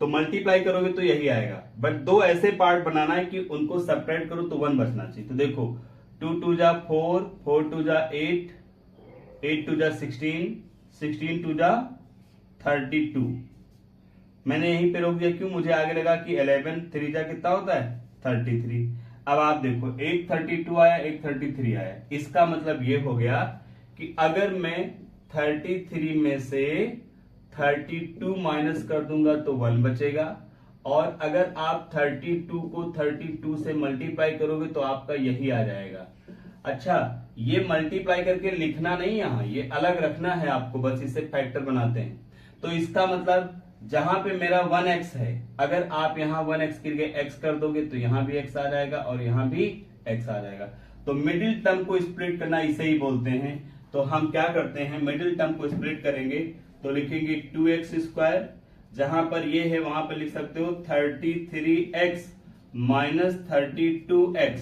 तो मल्टीप्लाई करोगे तो यही आएगा, बट दो ऐसे पार्ट बनाना है कि उनको सेपरेट करो तो 1 बचना चाहिए। तो देखो 2 2 जा 4, 4 2 जा 8, 8 2 जा 16, 16 2 जा 32। मैंने यहीं पे रोक दिया, क्यों, मुझे आगे लगा कि 11 3 जा कितना होता है 33। अब आप देखो एक 32 आया एक 33 आया, इसका मतलब ये हो गया कि अगर मैं 33 में से 32 माइनस कर दूंगा तो 1 बचेगा, और अगर आप 32 को 32 से मल्टीप्लाई करोगे तो आपका यही आ जाएगा। अच्छा, ये मल्टीप्लाई करके लिखना नहीं, यहां ये अलग रखना है आपको, बस इसे फैक्टर बनाते हैं। तो इसका मतलब जहां पे मेरा 1x है, अगर आप यहां 1x के लिए x कर दोगे तो यहां भी x आ जाएगा और यहां भी x आ जाएगा। तो मिडिल टर्म को स्प्लिट करना इसे ही बोलते हैं। तो हम क्या करते हैं, मिडिल टर्म को स्प्लिट करेंगे तो लिखेंगे 2x स्क्वायर, जहां पर ये है वहां पर लिख सकते हो 33x minus 32x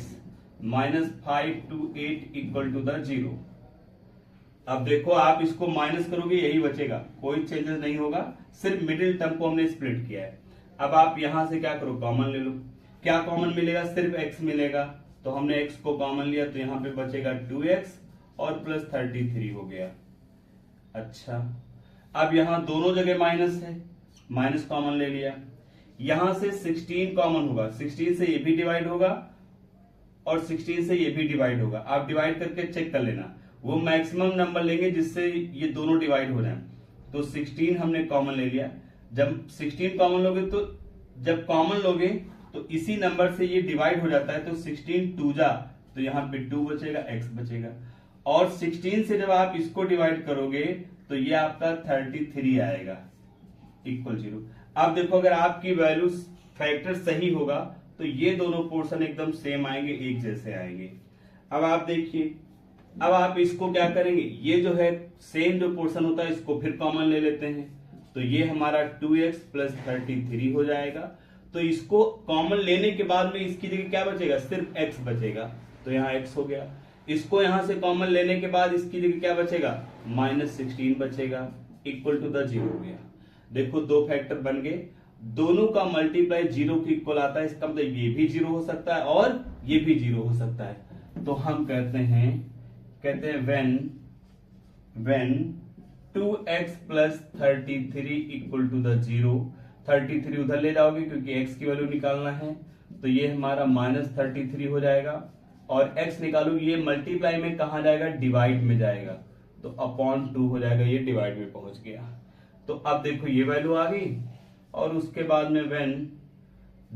minus 528 equal to the 0। अब देखो आप इसको माइनस करोगे यही बचेगा, कोई चेंजेस नहीं होगा, सिर्फ मिडिल टर्म को हमने स्प्लिट किया है। अब आप यहां से क्या करो, कॉमन ले लो। क्या कॉमन मिलेगा, सिर्फ x मिलेगा, तो हमने x को कॉमन लिया तो यहां पे बचेगा 2x और प्लस 33 हो गया। अच्छा, अब यहां दोनों जगह माइनस है, माइनस कॉमन ले लिया, यहां से 16 कॉमन होगा, 16 से ये भी डिवाइड होगा और 16 से ये भी डिवाइड होगा। आप डिवाइड करके चेक कर लेना, वो मैक्सिमम नंबर लेंगे जिससे ये दोनों डिवाइड हो जाए। तो 16 हमने कॉमन ले लिया, जब 16 कॉमन लोगे तो जब कॉमन लोगे तो इसी नंबर से ये डिवाइड हो जाता है, तो 16 2 जा तो यहां पे 2 बचेगा, x बचेगा, और 16 से जब आप इसको डिवाइड करोगे तो ये आपका 33 आएगा इक्वल 0। अब देखो अगर आपकी वैल्यू फैक्टर सही होगा तो ये दोनों पोर्शन एकदम सेम आएंगे, एक जैसे आएंगे। अब आप देखिए, अब आप इसको क्या करेंगे, ये जो है सेम जो पोर्शन होता है इसको फिर कॉमन ले लेते हैं, तो ये हमारा 2x प्लस 33 हो जाएगा। तो इसको कॉमन लेने के बाद में इसकी जगह क्या बचेगा, सिर्फ x बचेगा, तो यहाँ x हो गया। इसको यहां से कॉमन लेने के बाद इसकी जगह क्या बचेगा, -16 बचेगा इक्वल टू द 0 हो गया। देखो दो फैक्टर बन गए, दोनों का मल्टीप्लाई 0 के इक्वल आता है, इसका मतलब ये भी 0 हो सकता है और ये भी 0 हो सकता है। तो हम कहते हैं when 2x plus 33 equal to the 0, 33 उधर ले जाओगे क्योंकि x की वैल्यू निकालना है, तो ये हमारा -33 हो जाएगा, और x निकालोगे ये मल्टीप्लाई में कहा जाएगा, डिवाइड में जाएगा, तो अपॉन 2 हो जाएगा, ये डिवाइड में पहुंच गया। तो अब देखो ये वैल्यू आ गई, और उसके बाद में when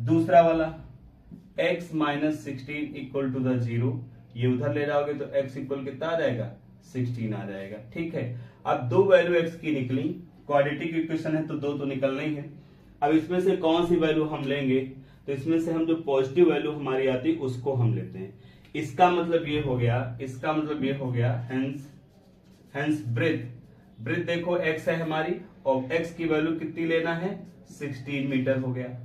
दूसरा वाला x minus 16 equal to the 0, ये उधर ले जाओगे तो x इक्वल कितना आ जाएगा, 16 आ जाएगा। ठीक है, अब दो वैल्यू x की निकली, क्वाड्रेटिक इक्वेशन है तो दो तो निकलना ही है। अब इसमें से कौन सी वैल्यू हम लेंगे, तो इसमें से हम जो पॉजिटिव वैल्यू हमारी आती है उसको हम लेते हैं। इसका मतलब ये हो गया, इसका मतलब ये हो गया, हेंस ब्रेथ देखो x है हमारी, और x की वैल्यू कितनी लेना है, 16 मीटर हो गया।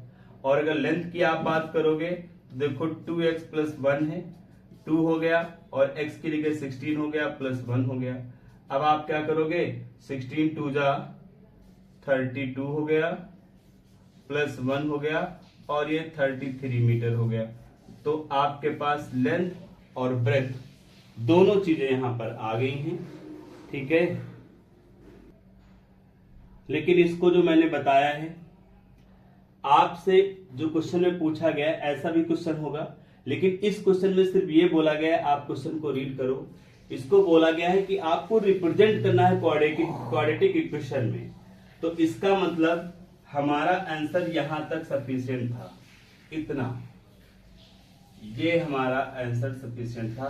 और अगर लेंथ की आप बात करोगे तो देखो 2x + 1 है, 2 हो गया, और x की जगह 16 हो गया, +1 हो गया। अब आप क्या करोगे, 16 2 जा 32 हो गया, +1 हो गया, और ये 33 मीटर हो गया। तो आपके पास लेंथ और ब्रेथ दोनों चीजें यहां पर आ गई हैं, ठीक है। लेकिन इसको जो मैंने बताया है, आपसे जो क्वेश्चन में पूछा गया है ऐसा भी क्वेश्चन होगा, लेकिन इस क्वेश्चन में सिर्फ ये बोला गया है, आप क्वेश्चन को रीड करो। इसको बोला गया है कि आपको रिप्रेजेंट करना है क्वाड्रेटिक इक्वेशन में। तो इसका मतलब हमारा आंसर यहां तक सफिशिएंट था, इतना, ये हमारा आंसर सफिशिएंट था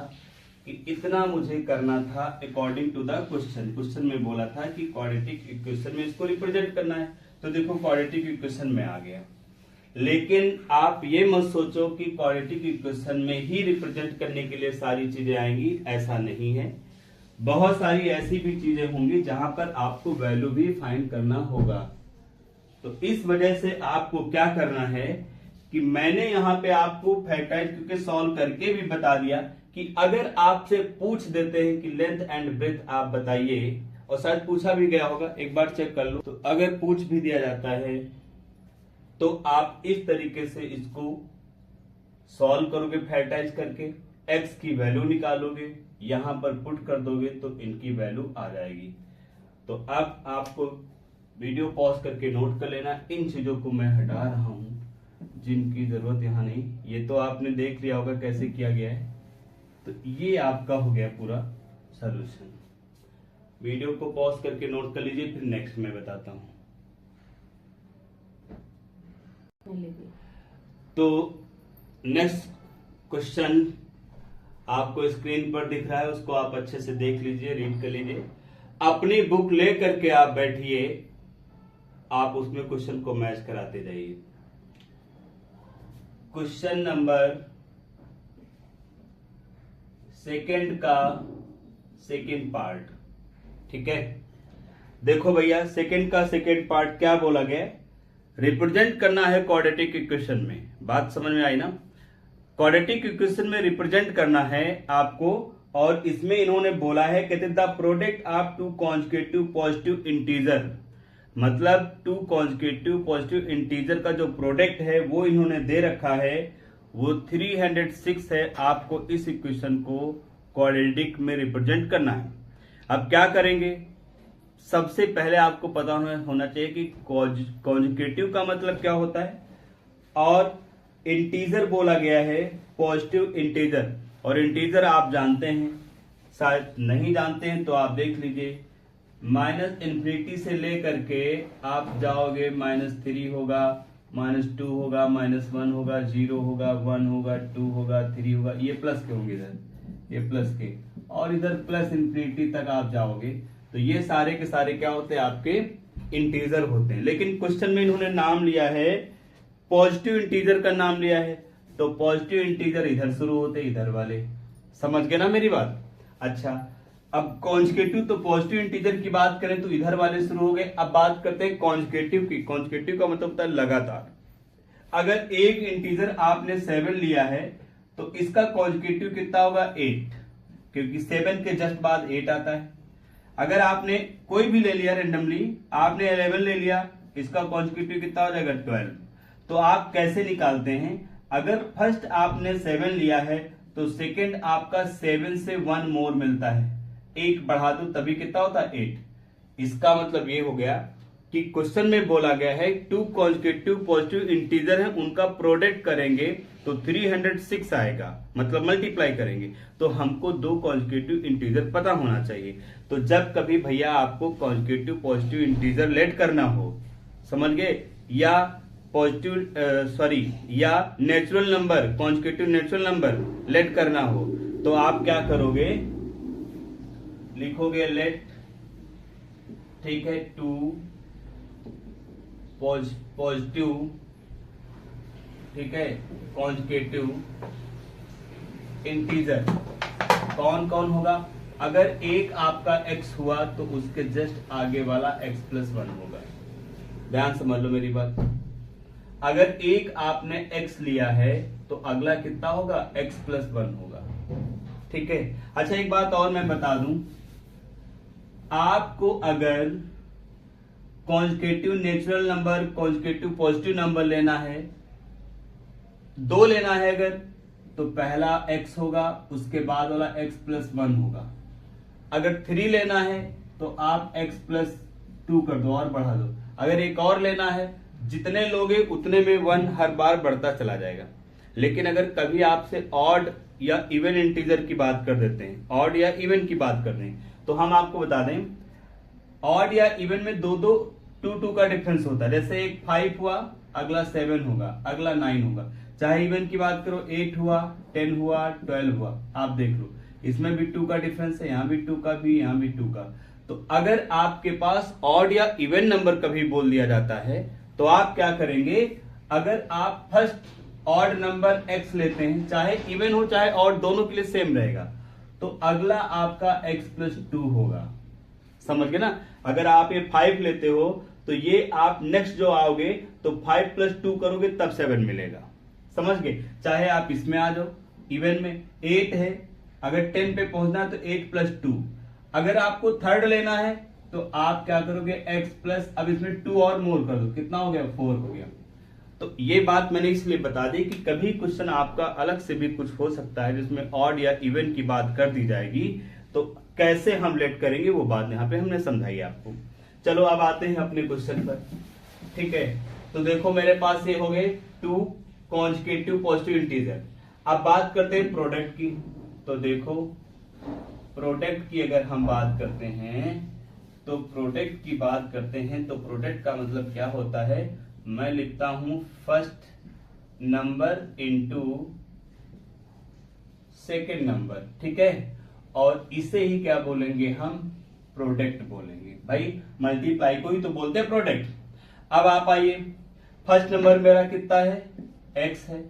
कि इतना मुझे करना था अकॉर्डिंग टू द क्वेश्चन में बोला था कि क्वाड्रेटिक इक्वेशन में इसको रिप्रेजेंट करना है। तो देखो क्वाड्रेटिक इक्वेशन में आ गया। लेकिन आप ये मत सोचो कि क्वाड्रेटिक इक्वेशन में ही रिप्रेजेंट करने के लिए सारी चीजें आएंगी, ऐसा नहीं है। बहुत सारी ऐसी भी चीजें होंगी जहां पर आपको वैल्यू भी फाइंड करना होगा। तो इस वजह से आपको क्या करना है कि मैंने यहां पे आपको फैक्टराइज करके सॉल्व करके भी बता दिया कि अगर आपसे पूछ देते हैं कि लेंथ एंड ब्रेथ आप बताइए, और शायद पूछा भी गया होगा, एक बार चेक कर लो, तो अगर पूछ भी दिया जाता है तो आप इस तरीके से इसको सॉल्व करोगे फैक्टराइज करके, x की वैल्यू निकालोगे, यहां पर पुट कर दोगे तो इनकी वैल्यू आ जाएगी। तो अब आपको वीडियो पॉज करके नोट कर लेना, इन चीजों को मैं हटा रहा हूं जिनकी जरूरत यहां नहीं। ये तो आपने देख लिया होगा कैसे किया गया है। तो ये आपका हो गया पूरा सॉल्यूशन। वीडियो को पॉज करके नोट कर लीजिए, फिर नेक्स्ट मैं बताता हूं। तो नेक्स्ट क्वेश्चन आपको स्क्रीन पर दिख रहा है, उसको आप अच्छे से देख लीजिए, रीड कर लीजिए। अपनी बुक ले करके आप बैठिए, आप उसमें क्वेश्चन को मैच कराते जाइए। क्वेश्चन नंबर सेकंड का सेकंड पार्ट, ठीक है। देखो भैया, सेकंड का सेकंड पार्ट क्या बोला गया, रिप्रेजेंट करना है क्वाड्रेटिक इक्वेशन में। बात समझ में आई ना, क्वाड्रेटिक इक्वेशन में रिप्रेजेंट करना है आपको, और इसमें इन्होंने बोला है, कहते the product of two conjugative positive integer, मतलब टू कॉन्जुगेटिव पॉजिटिव इंटीजर का जो प्रोडक्ट है वो इन्होंने दे रखा है, वो 306 है। आपको इस इक्वेशन को क्वाड्रेटिक में रिप्रेजेंट करना है। अब क्या करेंगे, सबसे पहले आपको पता होना चाहिए कि कॉन्जुगेटिव का मतलब क्या होता है, और इंटीजर बोला गया है पॉजिटिव इंटीजर, और इंटीजर आप जानते हैं, शायद नहीं जानते हैं तो आप देख लीजिए, -∞ से लेकर के आप जाओगे, -3 होगा, -2 होगा, -1 होगा, 0 होगा, 1 होगा, 2 होगा, 3 होगा, ये प्लस के होंगे इधर, ये प्लस के, और इधर +∞ तक आप जाओगे तो ये सारे के सारे क्या होते हैं, आपके इंटीजर होते हैं। लेकिन क्वेश्चन में इन्होंने नाम लिया है, पॉजिटिव इंटीजर का नाम लिया है, तो पॉजिटिव इंटीजर इधर शुरू होते हैं, इधर वाले, समझ गए ना मेरी बात। अच्छा, अब कॉन्जुगेटिव, तो पॉजिटिव इंटीजर की बात करें तो इधर वाले शुरू हो गए। अब बात करते हैं कॉन्जुगेटिव की। कॉन्जुगेटिव का मतलब होता है लगातार। अगर एक इंटीजर आपने 7 लिया है तो इसका कॉन्जुगेटिव कितना होगा, 8, क्योंकि 7 के जस्ट बाद 8 आता है। अगर आपने कोई भी ले लिया रेंडमली, आपने 11 ले लिया, इसका कॉन्जुगेटिव कितना हो जाएगा, 12। तो आप कैसे निकालते हैं, अगर फर्स्ट आपने 7 लिया है तो सेकंड आपका 7 से 1 मोर मिलता है, 1 बढ़ा दो तभी कितना होता है, 8। इसका मतलब ये हो गया कि क्वेश्चन में बोला गया है टू कॉन्जुगेटिव पॉजिटिव इंटीजर है, उनका प्रोडक्ट करेंगे तो 306 आएगा, मतलब मल्टीप्लाई करेंगे, तो हमको 2 कॉन्जुगेटिव इंटीजर पता होना चाहिए। तो जब कभी भैया आपको कॉन्जुगेटिव पॉजिटिव इंटीजर लेट करना हो, समझ गए, या या natural number, conjugative natural number let करना हो, तो आप क्या करोगे, लिखोगे लेट, ठीक है, 2 पॉजिटिव, ठीक है, कॉन्जुगेटिव इंटीजर कौन कौन होगा? अगर एक आपका x हुआ तो उसके जस्ट आगे वाला x+1 होगा। ध्यान समझ लो मेरी बात। अगर एक आपने x लिया है तो अगला कितना होगा? x+1 होगा। ठीक है। अच्छा एक बात और मैं बता दूं, आपको अगर conjugative natural number, conjugative positive number लेना है, 2 लेना है अगर, तो पहला x होगा, उसके बाद वाला x+1 होगा। अगर 3 लेना है तो आप x+2 कर दो और बढ़ा दो। अगर एक और लेना है, जितने लोगे उतने में 1 हर बार बढ़ता चला जाएगा। लेकिन अगर कभी आपसे ऑड या इवन इंटीजर की बात कर देते हैं, ऑड या इवन की बात कर रहे हैं, तो हम आपको बता दें ऑड या इवन में 2 का डिफरेंस होता है। जैसे एक 5 हुआ, अगला 7 होगा, अगला 9 होगा। चाहे इवन की बात करो, 8 हुआ, 10 हुआ, 12 हुआ, आप देख लो इसमें भी 2 का डिफरेंस है, यहां भी 2 का भी, यहां भी 2 का। तो अगर आपके पास ऑड या इवन नंबर कभी बोल दिया जाता है तो आप क्या करेंगे? अगर आप फर्स्ट ऑड नंबर x लेते हैं, चाहे इवन हो चाहे ऑड, दोनों के लिए सेम रहेगा, तो अगला आपका x+2 होगा। समझ गए ना? अगर आप ये 5 लेते हो तो ये आप नेक्स्ट जो आओगे तो 5+2 करोगे तब 7 मिलेगा। समझ गए? चाहे आप इसमें आ जाओ, इवन में 8 है, अगर 10 पे पहुंचना है तो 8+2। अगर आपको थर्ड लेना है तो आप क्या करोगे? x+, अब इसमें 2 और मोर कर दो, कितना हो गया? 4 हो गया। तो ये बात मैंने इसलिए बता दी कि कभी क्वेश्चन आपका अलग से भी कुछ हो सकता है जिसमें ऑड या इवन की बात कर दी जाएगी, तो कैसे हम लेट करेंगे वो बात यहाँ पे हमने समझाई आपको। चलो अब आते हैं अपने क्वेश्चन पर। ठीक है, तो देखो मेरे पास ये हो गए 2 कॉन्जुगेटिव पॉजिटिव इंटीजर। अब बात करते हैं प्रोडक्ट की। तो देखो प्रोडक्ट की अगर हम बात करते हैं तो प्रोडक्ट की बात करते हैं तो प्रोडक्ट का मतलब क्या होता है? मैं लिखता हूं first number into second number. ठीक है, और इसे ही क्या बोलेंगे? हम प्रोडक्ट बोलेंगे। भाई मल्टीप्लाई को ही तो बोलते हैं प्रोडक्ट। अब आप आइए, फर्स्ट नंबर मेरा कितना है? x है।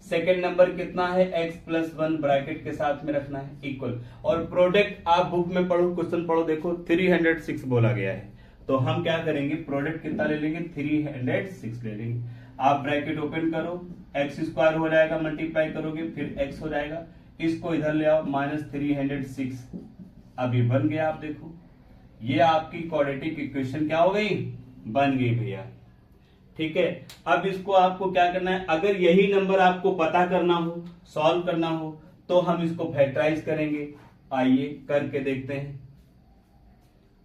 सेकेंड नंबर कितना है? x+1 ब्रैकेट के साथ में रखना है, इक्वल। और प्रोडक्ट आप बुक में पढ़ो, क्वेश्चन पढ़ो, देखो 306 बोला गया है। तो हम क्या करेंगे? प्रोडक्ट कितना ले लेंगे? 306 ले लेंगे। आप ब्रैकेट ओपन करो, x² हो जाएगा, मल्टीप्लाई करोगे फिर x हो जाएगा, इसको इधर ले आओ, -306। अभी बन गया। आप देखो ये आपकी क्वाड्रेटिक इक्वेशन क्या हो गई? बन गई भैया। ठीक है, अब इसको आपको क्या करना है? अगर यही नंबर आपको पता करना हो, सॉल्व करना हो, तो हम इसको फैक्टराइज करेंगे। आइए करके देखते हैं।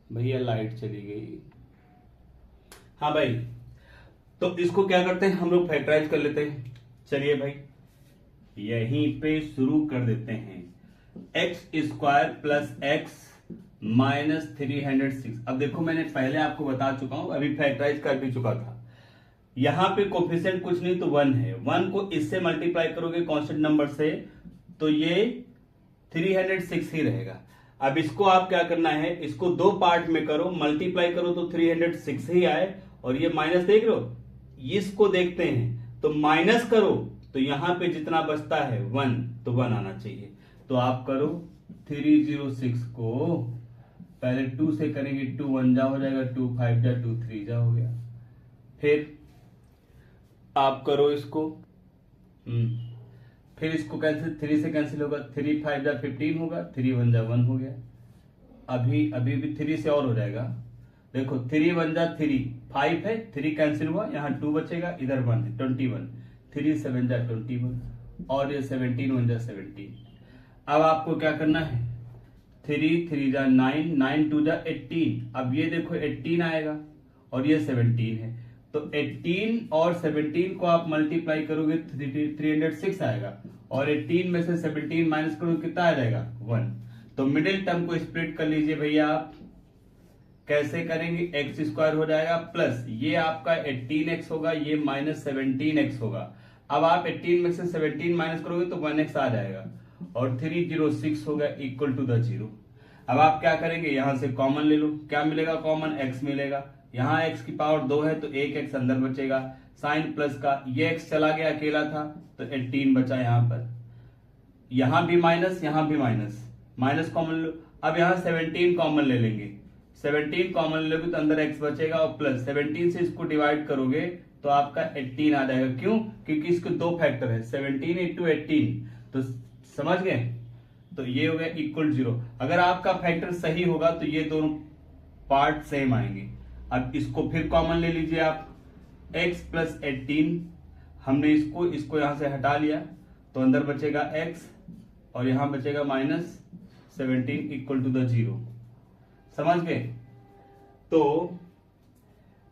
भैया लाइट चली गई। हाँ भाई, तो इसको क्या करते हैं? हम लोग फैक्टराइज कर लेते हैं। चलिए भाई यहीं पे शुरू कर देते हैं। x² plus x -306। अब देखो मैंने पहले आपको बता चुका हूं, अभी फैक्टराइज कर भी चुका था। यहां पे कोफिशिएंट कुछ नहीं तो 1 है। 1 को इससे मल्टीप्लाई करोगे कांस्टेंट नंबर से तो ये 306 ही रहेगा। अब इसको आप क्या करना है? इसको 2 पार्ट में करो, मल्टीप्लाई करो तो 306 ही आए, और ये माइनस देख लो, इसको देखते हैं तो माइनस करो तो यहां पे जितना बचता है 1, तो 1 आना चाहिए। तो आप करो 306 को पहले 2 से करेंगे, 2 1 जा हो जाएगा, 2 5 जा, 2 3 जा हो गया। फिर आप करो इसको, फिर इसको कैंसिल, 3 से कैंसिल होगा, 3 5 जा 15 होगा, 3 1 जा 1 हो गया। अभी अभी भी 3 से और हो जाएगा। देखो 3 1 जा 3, 5 है, 3 कैंसिल हुआ, यहाँ 2 बचेगा, इधर 1 है, 21, 3 7 जा 21, और ये 17 1 जा 17। अब आपको क्या करना है? 3 3 जा 9, 9 2 जा 18। अब ये देखो 18 आएगा और ये 17 है, तो 18 और 17 को आप मल्टीप्लाई करोगे 306 आएगा, और 18 में से 17 माइनस करोगे कितना आ जाएगा? 1। तो मिडिल टर्म को स्प्लिट कर लीजिए भैया। आप कैसे करेंगे? x² हो जाएगा प्लस ये आपका 18x होगा, ये -17x होगा। अब आप 18 में से 17 माइनस करोगे तो 1x आ जाएगा, और 306 होगा इक्वल टू द 0। अब आप क्या करेंगे? यहां से कॉमन ले लो, क्या मिलेगा? कॉमन x मिलेगा। यहाँ x की पावर 2 है तो 1x अंदर बचेगा, साइन प्लस का, ये x चला गया, अकेला था तो 18 बचा यहाँ पर। यहां भी माइनस, यहां भी माइनस, माइनस कॉमन लो। अब यहां 17 कॉमन ले लेंगे, 17 कॉमन लोगे तो अंदर x बचेगा और प्लस 17 से इसको डिवाइड करोगे तो आपका 18 आ जाएगा। क्यों? क्योंकि इसके दो फैक्टर है, 17 इंटू 18, तो समझ गए। तो ये हो गया इक्वल 0। अगर आपका फैक्टर सही होगा तो ये दोनों पार्ट सेम आएंगे। अब इसको फिर कॉमन ले लीजिए आप, x प्लस 18, हमने इसको यहां से हटा लिया तो अंदर बचेगा x और यहां बचेगा माइनस 17 इक्वल टू द 0। समझ गए। तो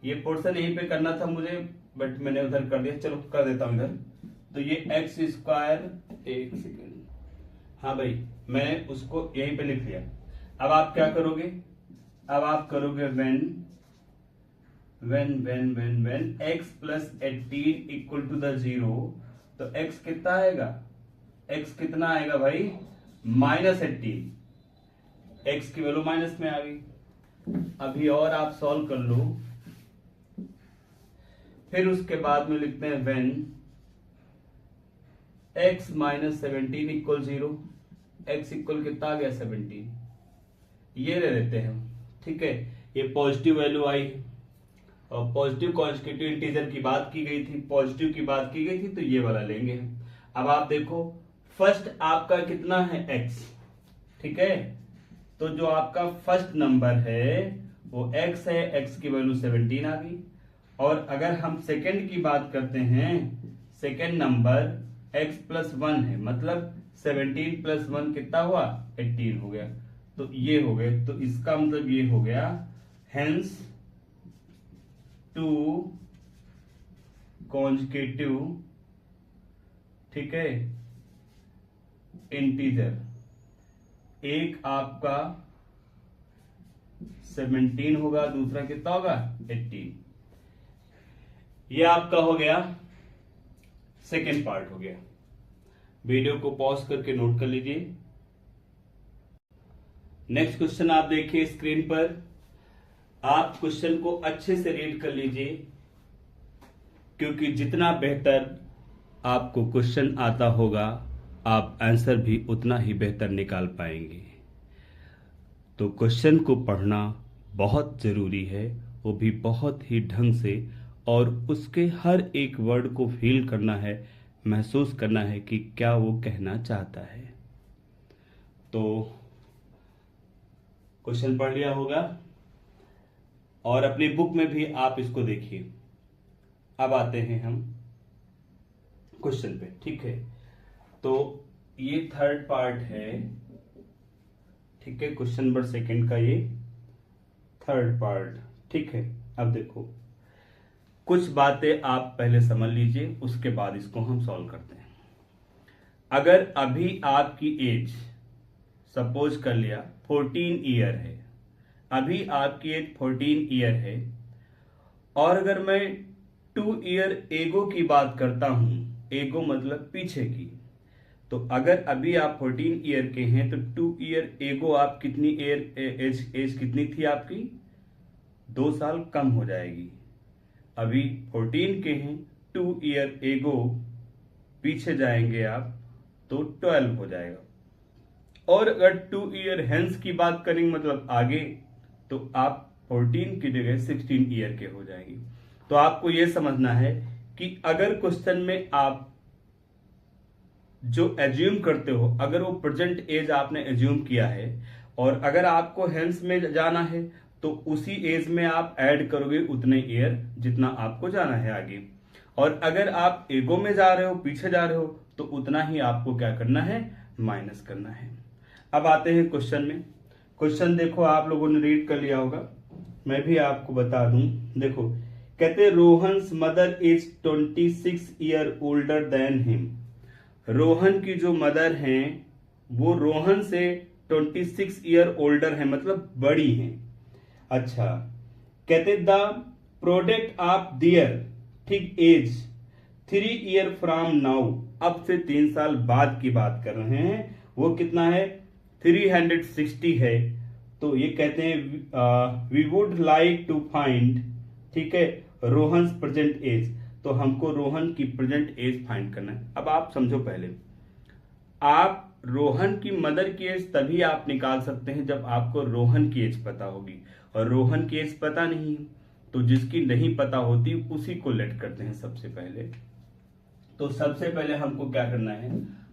ये पोर्शन यहीं पे करना था मुझे, बट मैंने उधर कर दिया, चलो कर देता हूं इधर। तो ये एक्स स्क्वायर, एक सेकेंड, हाँ भाई मैंने उसको यहीं पे लिख लिया। अब आप क्या करोगे, अब आप करोगे when x plus 18 equal to the 0, तो एक्स कितना आएगा, एक्स कितना आएगा भाई, माइनस 18। एक्स की वैल्यू माइनस में आ गई। अभी और आप सॉल्व कर लो, फिर उसके बाद में लिखते हैं when x minus 17 equal 0, x equal कितना आ गया 17, ये ले लेते हैं। ठीक है, ये पॉजिटिव वैल्यू आई और पॉजिटिव कॉन्स्टिट्यूटिव इंटीजर की बात की गई थी, पॉजिटिव की बात की गई थी, तो ये वाला लेंगे। अब आप देखो फर्स्ट आपका कितना है x, ठीक है, तो जो आपका फर्स्ट नंबर है वो x है, x की वैल्यू 17 आ गई। और अगर हम सेकंड की बात करते हैं, सेकंड नंबर x प्लस 1 है, मतलब 17 प्लस 1 कितना हुआ, 18 हो गया। तो ये हो गए, तो इसका मतलब ये हो गया हेंस टू कॉन्जुगेटिव, ठीक है, इंटीजर, एक आपका 17 होगा, दूसरा कितना होगा 18। ये आपका हो गया सेकेंड पार्ट हो गया। वीडियो को पॉज करके नोट कर लीजिए। नेक्स्ट क्वेश्चन आप देखिए स्क्रीन पर, आप क्वेश्चन को अच्छे से रीड कर लीजिए, क्योंकि जितना बेहतर आपको क्वेश्चन आता होगा आप आंसर भी उतना ही बेहतर निकाल पाएंगे। तो क्वेश्चन को पढ़ना बहुत जरूरी है, वो भी बहुत ही ढंग से, और उसके हर एक वर्ड को फील करना है, महसूस करना है कि क्या वो कहना चाहता है। तो क्वेश्चन पढ़ लिया होगा और अपनी बुक में भी आप इसको देखिए। अब आते हैं हम क्वेश्चन पे, ठीक है। तो ये थर्ड पार्ट है, ठीक है, क्वेश्चन नंबर सेकंड का ये थर्ड पार्ट, ठीक है। अब देखो कुछ बातें आप पहले समझ लीजिए, उसके बाद इसको हम सॉल्व करते हैं। अगर अभी आपकी एज सपोज कर लिया 14 ईयर है, अभी आपकी एज 14 ईयर है, और अगर मैं 2 ईयर एगो की बात करता हूं, एगो मतलब पीछे की, तो अगर अभी आप 14 ईयर के हैं तो 2 ईयर एगो आप कितनी एज कितनी थी आपकी, 2 साल कम हो जाएगी। अभी 14 के हैं, 2 ईयर एगो पीछे जाएंगे आप तो 12 हो जाएगा। और अगर 2 ईयर हेंस की बात करेंगे मतलब आगे, तो आप 14 की जगह 16 ईयर के हो जाएंगे। तो आपको यह समझना है कि अगर क्वेश्चन में आप जो एज्यूम करते हो, अगर वो प्रेजेंट एज आपने एज्यूम किया है, और अगर आपको हेंस में जाना है तो उसी एज में आप ऐड करोगे उतने ईयर जितना आपको जाना है आगे। और अगर आप एगो में जा रहे हो, पीछे जा रहे हो, तो उतना ही आपको क्या करना है, माइनस करना है। अब आते हैं क्वेश्चन में। क्वेश्चन देखो आप लोगों ने रीड कर लिया होगा, मैं भी आपको बता दूं। देखो कहते Rohan's mother is 26 year older than him. Rohan की जो मदर हैं वो रोहन से 26 ईयर ओल्डर है, मतलब बड़ी हैं। अच्छा, कहते द प्रोडक्ट ऑफ दियर, ठीक, एज 3 ईयर फ्रॉम नाउ, अब से 3 साल बाद की बात कर रहे हैं, वो कितना है 360 है। तो ये कहते हैं we would like to find, ठीक है, रोहन्स प्रेजेंट एज। तो हमको रोहन की प्रेजेंट एज फाइंड करना है। अब आप समझो, पहले आप रोहन की मदर की एज तभी आप निकाल सकते हैं जब आपको रोहन की एज पता होगी, और रोहन की एज पता नहीं, तो जिसकी नहीं पता होती उसी को लेट करते हैं सबसे पहले। तो सबसे पहले हमको क्या करना है,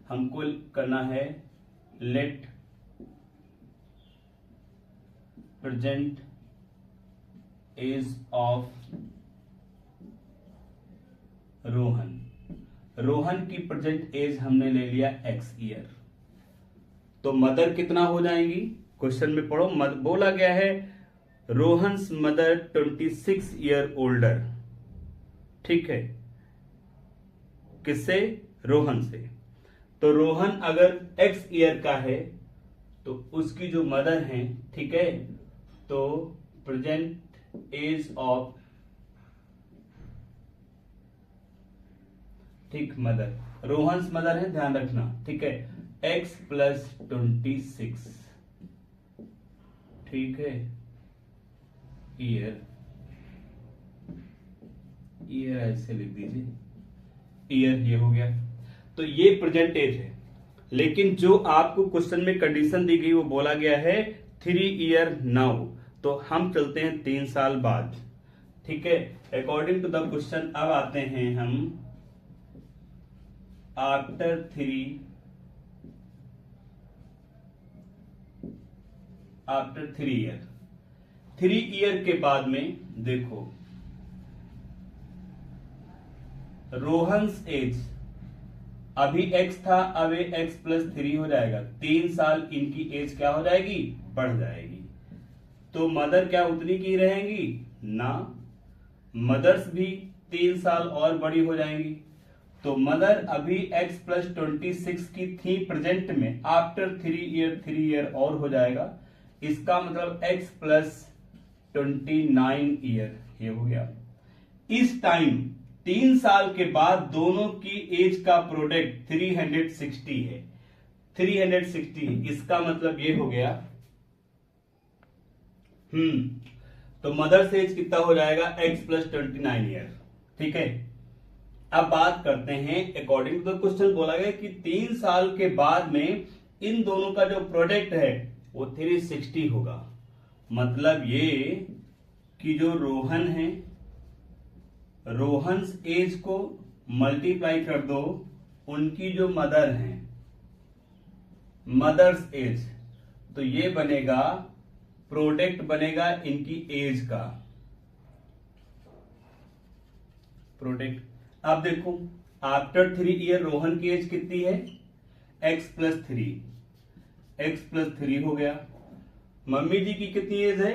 हमको करना है let present age of Rohan. Rohan की प्रेजेंट एज हमने ले लिया x ईयर, तो मदर कितना हो जाएंगी, क्वेश्चन में पढ़ो, बोला गया है रोहन्स मदर 26 ईयर ओल्डर, ठीक है, किससे, रोहन से। तो रोहन अगर x ईयर का है तो उसकी जो मदर है, ठीक है, तो प्रेजेंट एज ऑफ, ठीक, मदर, रोहन्स मदर है, ध्यान रखना, ठीक है, x प्लस 26, ठीक है, ईयर, ईयर ऐसे लिख दीजिए, ईयर ये हो गया। तो ये प्रेजेंट एज है, लेकिन जो आपको क्वेश्चन में कंडीशन दी गई वो बोला गया है 3 ईयर नाउ, तो हम चलते हैं 3 साल बाद, ठीक है। अकॉर्डिंग टू द क्वेश्चन अब आते हैं हम आफ्टर 3 ईयर, 3 ईयर के बाद में देखो रोहन्स एज अभी x था, अब ये x प्लस 3 हो जाएगा, 3 साल इनकी एज क्या हो जाएगी, बढ़ जाएगी। तो मदर क्या उतनी की रहेंगी ना, मदर्स भी 3 साल और बड़ी हो जाएंगी। तो मदर अभी x प्लस 26 की थी प्रेजेंट में, आफ्टर 3 ईयर और हो जाएगा, इसका मतलब x प्लस 29 ईयर, ये हो गया। इस टाइम 3 साल के बाद दोनों की एज का प्रोडक्ट 360 है, 360, इसका मतलब ये हो गया, तो मदर्स एज कितना हो जाएगा, x प्लस 29 ईयर, ठीक है। अब बात करते हैं, अकॉर्डिंग टू द क्वेश्चन बोला गया कि 3 साल के बाद में इन दोनों का जो प्रोडक्ट है वो 360 होगा, मतलब ये कि जो रोहन है, रोहन्स एज को मल्टीप्लाई कर दो उनकी जो मदर है, मदर्स एज, तो ये बनेगा, प्रोडक्ट बनेगा इनकी एज का प्रोडक्ट। अब देखो आफ्टर 3 ईयर रोहन की एज कितनी है, x प्लस 3, x प्लस 3 हो गया। मम्मी जी की कितनी एज है,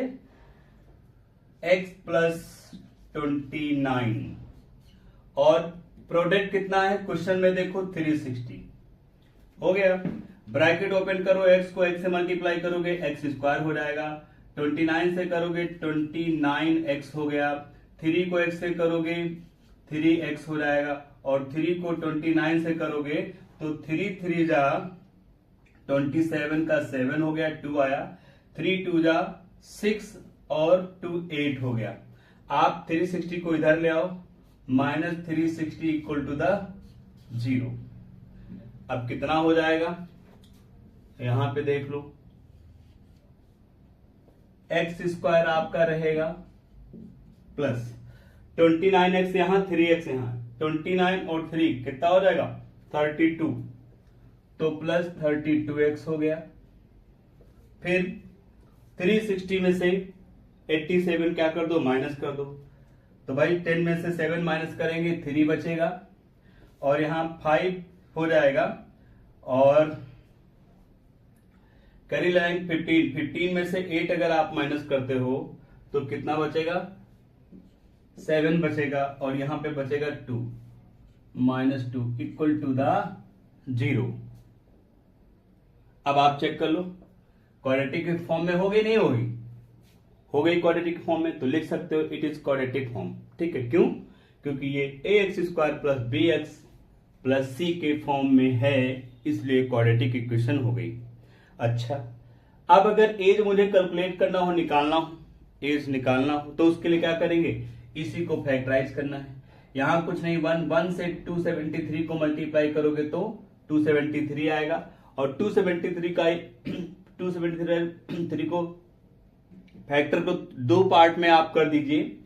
x प्लस 29, और प्रोडक्ट कितना है क्वेश्चन में देखो 360 हो गया। ब्रैकेट ओपन करो, x को x से मल्टीप्लाई करोगे x स्क्वायर हो जाएगा, 29 से करोगे 29x हो गया, 3 को x से करोगे 3x हो जाएगा, और 3 को 29 से करोगे तो 3 3 जा 27 का 7 हो गया, 2 आया, 3 2 जा 6 और 2 8 हो गया। आप 360 को इधर ले आओ, माइनस 360 इक्वल टू द 0। अब कितना हो जाएगा, यहां पे देख लो, एक्स स्क्वायर आपका रहेगा प्लस 29x यहां, 3x यहां, 29 और 3 कितना हो जाएगा 32, तो प्लस 32x हो गया। फिर 360 में से 87 क्या कर दो, माइनस कर दो, तो भाई 10 में से 7 माइनस करेंगे 3 बचेगा, और यहां 5 हो जाएगा, और करी लाइन 15 में से 8 अगर आप माइनस करते हो तो कितना बचेगा, 7 बचेगा, और यहां पे बचेगा 2, -2 इक्वल टू द 0। अब आप चेक कर लो क्वाड्रेटिक फॉर्म में हो गई, नहीं होगी, हो गई क्वाड्रेटिक फॉर्म में, तो लिख सकते हो इट इज क्वाड्रेटिक फॉर्म, ठीक है। क्यों, क्योंकि ये ax square plus bx plus c के फॉर्म में है, इसलिए क्वाड्रेटिक इक्वेशन हो गई। अच्छा, अब अगर एज मुझे कैलकुलेट करना हो, निकालना हो, एज निकालना हो, तो उसके लिए क्या करेंगे, इसी को फैक्टराइज करना है। यहां कुछ नहीं, 1 से 273 को मल्टीप्लाई करोगे तो 273 आएगा, और 273 को फैक्टर को दो पार्ट में आप कर दीजिए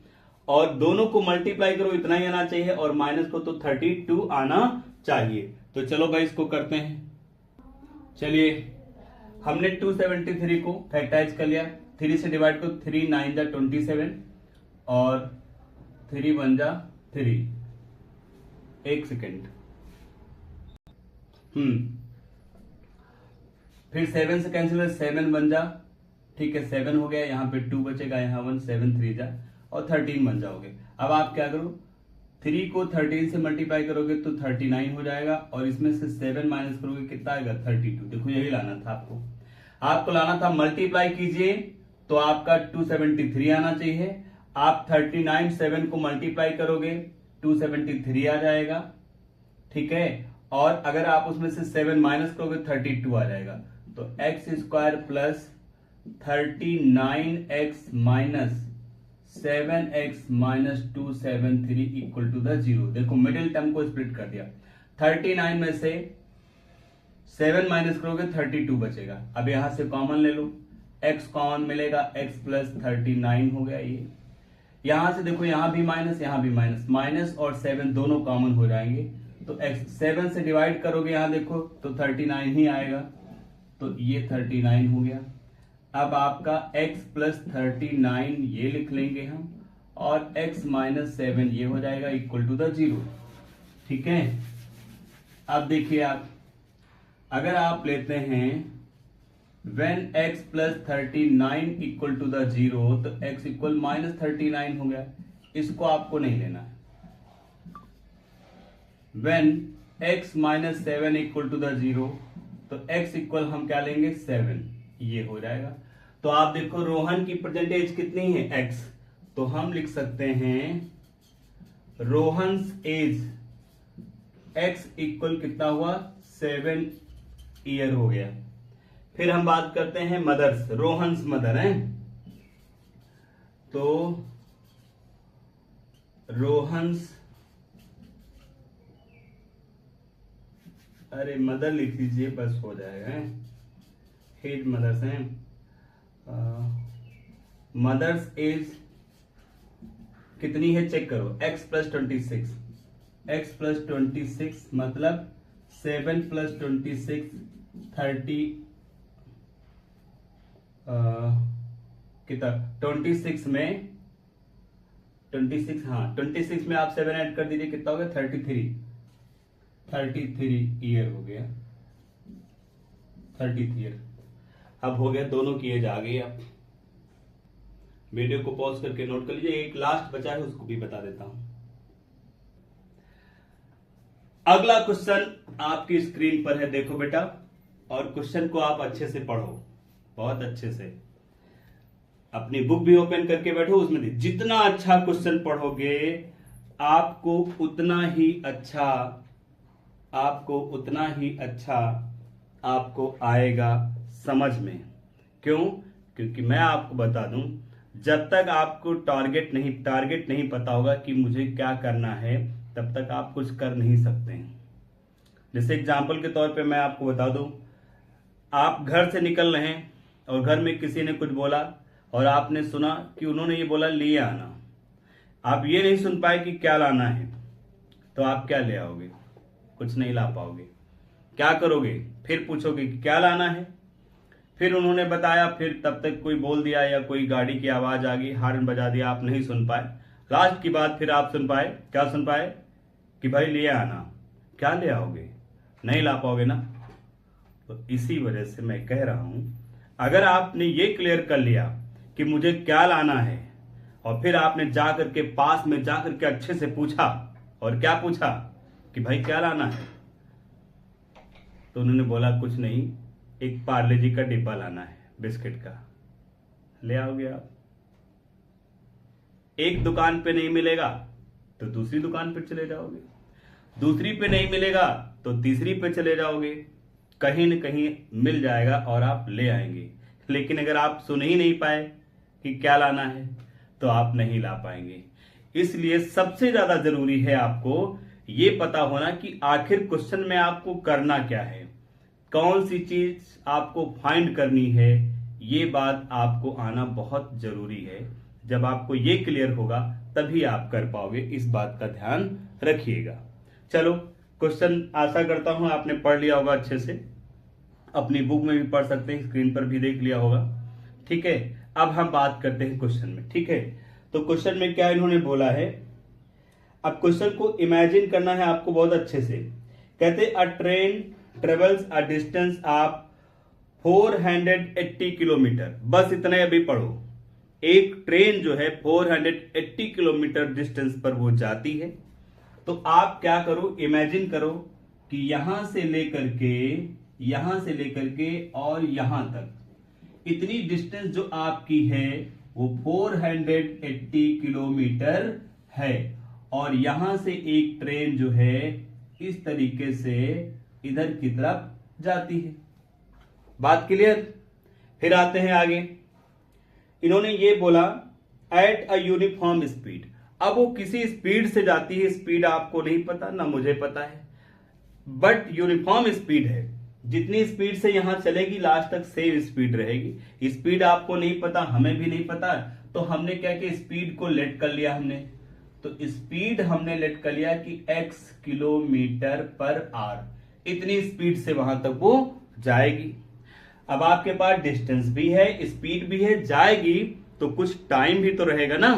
और दोनों को मल्टीप्लाई करो, इतना ही आना चाहिए, और माइनस को तो 32 आना चाहिए। तो चलो भाई इसको करते हैं। चलिए हमने 273 को फैक्टराइज कर लिया, 3 से डिवाइड को 3 9 जा 27 और 3 1 जा 3। एक सेकेंड, फिर 7 से कैंसिल है, 7 बन जा, ठीक है 7 हो गया, यहाँ पे 2 बचेगा, यहाँ 1 7 3 जा और 13 बन जाओगे। अब आप क्या करो, 3 को 13 से मल्टीप्लाई करोगे तो 39 हो जाएगा और इसमें से 7 माइनस करोगे कितना आएगा 32। देखो यही लाना था आपको लाना था, मल्टीप्लाई कीजिए तो आपका 273 आना चाहिए। आप 39 7 को मल्टीप्लाई करोगे 273 आ जाएगा, ठीक है। और अगर आप उसमें से 7 माइनस करोगे 32 आ जाएगा। तो x square plus 39x minus 7x minus 273 equal to the 0। देखो मिडिल टर्म को स्प्लिट कर दिया, 39 में से 7 माइनस करोगे 32 बचेगा। अब यहां से कॉमन ले लो, x कॉमन मिलेगा, x प्लस 39 हो गया ये। यहां से देखो यहां भी माइनस, यहां भी माइनस, माइनस और 7 दोनों कॉमन हो जाएंगे तो x 7 से डिवाइड करोगे यहां देखो तो 39 ही आएगा, तो ये 39 हो गया। अब आपका x प्लस 39 ये लिख लेंगे हम और x माइनस 7 ये हो जाएगा इक्वल टू द 0, ठीक है। अब देखिए आप, अगर आप लेते हैं when x plus 39 equal to the 0 तो x इक्वल माइनस 39 हो गया, इसको आपको नहीं लेना है। when x minus 7 equal to the 0 तो x इक्वल हम क्या लेंगे 7, ये हो जाएगा। तो आप देखो रोहन की परसेंटेज कितनी है x, तो हम लिख सकते हैं रोहन्स एज x इक्वल कितना हुआ 7 ईयर हो गया। फिर हम बात करते हैं मदर्स, रोहन्स मदर हैं, तो रोहन्स, अरे मदर लिख दीजिए बस हो जाएगा, हेड मदर्स हैं। मदर्स एज कितनी है चेक करो, x प्लस 26, x प्लस 26 मतलब 7 प्लस 26 30 कितना 26 में 26, हाँ 26 में आप 7 ऐड कर दीजिए कितना हो गया 33 ईयर हो गया, 33 ईयर। अब हो गया, दोनों की एज आ गई। आप वीडियो को पॉज करके नोट कर लीजिए, एक लास्ट बचा है उसको भी बता देता हूं। अगला क्वेश्चन आपकी स्क्रीन पर है, देखो बेटा, और क्वेश्चन को आप अच्छे से पढ़ो, बहुत अच्छे से। अपनी बुक भी ओपन करके बैठो, उसमें जितना अच्छा क्वेश्चन पढ़ोगे आपको उतना ही अच्छा आपको आएगा समझ में। क्यों? क्योंकि मैं आपको बता दूं, जब तक आपको टारगेट नहीं पता होगा कि मुझे क्या करना है, तब तक आप कुछ कर नहीं सकते हैं। जैसे एग्जाम्पल के तौर पे मैं आपको बता दूं, आप घर से निकल रहे हैं और घर में किसी ने कुछ बोला और आपने सुना कि उन्होंने ये बोला लिए आना, आप ये नहीं सुन पाए कि क्या लाना है, तो आप क्या ले आओगे? कुछ नहीं ला पाओगे। क्या करोगे? फिर पूछोगे कि क्या लाना है, फिर उन्होंने बताया, फिर तब तक कोई बोल दिया या कोई गाड़ी की आवाज आ गई, हॉर्न बजा दिया, आप नहीं सुन पाए। लास्ट की बात फिर आप सुन पाए, क्या सुन पाए कि भाई लिए आना। क्या ले आओगे? नहीं ला पाओगे ना। तो इसी वजह से मैं कह रहा हूं, अगर आपने ये क्लियर कर लिया कि मुझे क्या लाना है, और फिर आपने जा करके पास में जा करके अच्छे से पूछा, और क्या पूछा कि भाई क्या लाना है, तो उन्होंने बोला कुछ नहीं, एक पार्ले जी का डिब्बा लाना है बिस्किट का, ले आओगे आप। एक दुकान पे नहीं मिलेगा तो दूसरी दुकान पे चले जाओगे, दूसरी पे नहीं मिलेगा तो तीसरी पे चले जाओगे, कहीं न कहीं मिल जाएगा और आप ले आएंगे। लेकिन अगर आप सुन ही नहीं पाए कि क्या लाना है तो आप नहीं ला पाएंगे। इसलिए सबसे ज्यादा जरूरी है आपको ये पता होना कि आखिर क्वेश्चन में आपको करना क्या है। कौन सी चीज आपको फाइंड करनी है, ये बात आपको आना बहुत जरूरी है। जब आपको ये क्लियर होगा तभी आप कर पाओगे, इस बात का ध्यान रखिएगा। चलो क्वेश्चन आशा करता हूं आपने पढ़ लिया होगा अच्छे से, अपनी बुक में भी पढ़ सकते हैं, स्क्रीन पर भी देख लिया होगा। ठीक है, अब हम बात करते हैं क्वेश्चन में। ठीक है, तो क्वेश्चन में क्या इन्होंने बोला है, अब क्वेश्चन को इमेजिन करना है आपको बहुत अच्छे से। कहते अ train travels a distance of 480 kilometre, बस इतने अभी पढ़ो। एक ट्रेन जो है 480 किलोमीटर डिस्टेंस पर वो जाती है। तो आप क्या करो, इमेजिन करो कि यहां से लेकर के और यहां तक इतनी डिस्टेंस जो आपकी है वो 480 किलोमीटर है, और यहां से एक ट्रेन जो है इस तरीके से इधर की तरफ जाती है। बात क्लियर? फिर आते हैं आगे। इन्होंने ये बोला एट अ यूनिफॉर्म स्पीड। अब वो किसी स्पीड से जाती है, स्पीड आपको नहीं पता ना मुझे पता है, बट यूनिफॉर्म स्पीड है। जितनी स्पीड से यहां चलेगी लास्ट तक सेम स्पीड रहेगी। स्पीड आपको नहीं पता, हमें भी नहीं पता, तो हमने क्या किया, स्पीड को लेट कर लिया हमने। तो स्पीड हमने लेट कर लिया कि x किलोमीटर पर आवर, इतनी स्पीड से वहां तक वो जाएगी। अब आपके पास डिस्टेंस भी है, स्पीड भी है, जाएगी तो कुछ टाइम भी तो रहेगा ना।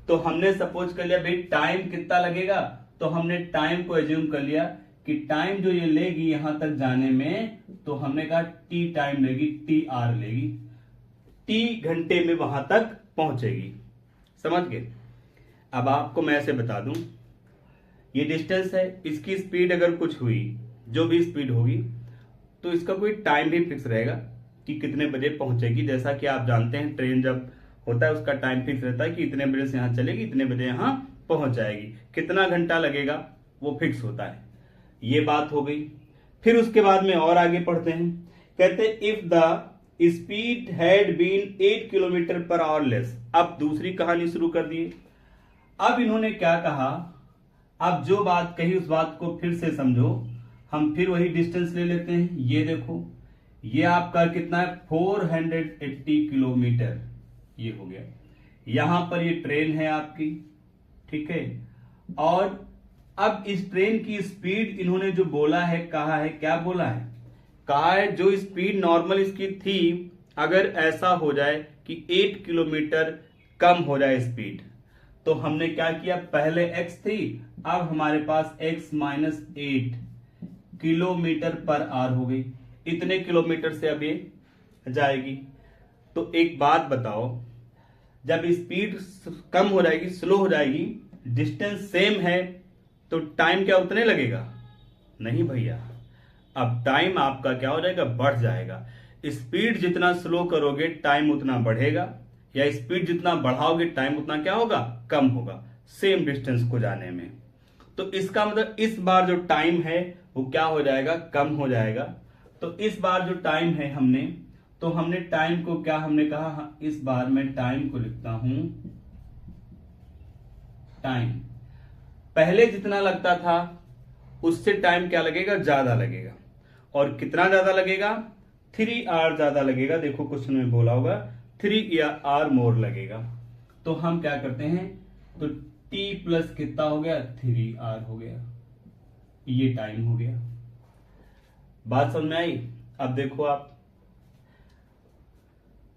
तो हमने सपोज कर लिया भाई टाइम कितना लगेगा, तो हमने टाइम को एज्यूम कर लिया कि टाइम जो ये लेगी यहां तक जाने में, तो हमने कहा टी टाइम लेगी, टी आर लेगी, टी घंटे में वहां तक पहुंचेगी। समझ गए? अब आपको मैं ऐसे बता दूं, ये डिस्टेंस है, इसकी स्पीड अगर कुछ हुई, जो भी स्पीड होगी, तो इसका कोई टाइम भी फिक्स रहेगा कि कितने बजे पहुंचेगी। जैसा कि आप जानते हैं ट्रेन जब होता है उसका टाइम फिक्स रहता है कि इतने बजे से यहां चलेगी, इतने बजे यहां पहुंच जाएगी। कितना घंटा लगेगा वो फिक्स होता है। ये बात हो गई। फिर उसके बाद में और आगे पढ़ते हैं। कहते if the speed had been 8 kilometre per hour less. अब दूसरी कहानी शुरू कर दी। अब इन्होंने क्या कहा, अब जो बात कही उस बात को फिर से समझो। हम फिर वही डिस्टेंस ले लेते हैं। ये देखो, ये आपका कितना है, 480 किलोमीटर ये हो गया। यहां पर ये ट्रेन है आपकी, ठीक है। और अब इस ट्रेन की स्पीड इन्होंने जो बोला है, कहा है, क्या बोला है, कहा है जो स्पीड नॉर्मल इसकी थी, अगर ऐसा हो जाए कि 8 किलोमीटर कम हो जाए स्पीड, तो हमने क्या किया, पहले x थी, अब हमारे पास x minus 8 kilometre per our हो गई। इतने किलोमीटर से अब ये जाएगी। तो एक बात बताओ, जब स्पीड कम हो जाएगी, स्लो हो जाएगी, डिस्टेंस सेम है, तो टाइम क्या उतने लगेगा? नहीं भैया, अब टाइम आपका क्या हो जाएगा, बढ़ जाएगा। स्पीड जितना स्लो करोगे टाइम उतना बढ़ेगा, या स्पीड जितना बढ़ाओगे टाइम उतना क्या होगा, कम होगा, सेम डिस्टेंस को जाने में। तो इसका मतलब इस बार जो टाइम है वो क्या हो जाएगा, कम हो जाएगा। तो इस बार जो टाइम है हमने टाइम को क्या हमने कहा, इस बार मैं टाइम को लिखता हूं, टाइम पहले जितना लगता था उससे टाइम क्या लगेगा, ज्यादा लगेगा। और कितना ज्यादा लगेगा, 3 आवर ज्यादा लगेगा। देखो क्वेश्चन में बोला होगा 3 आवर मोर लगेगा। तो हम क्या करते हैं, तो t प्लस कितना हो गया, 3 आवर हो गया, ये टाइम हो गया। बात समझ में आई? अब देखो आप,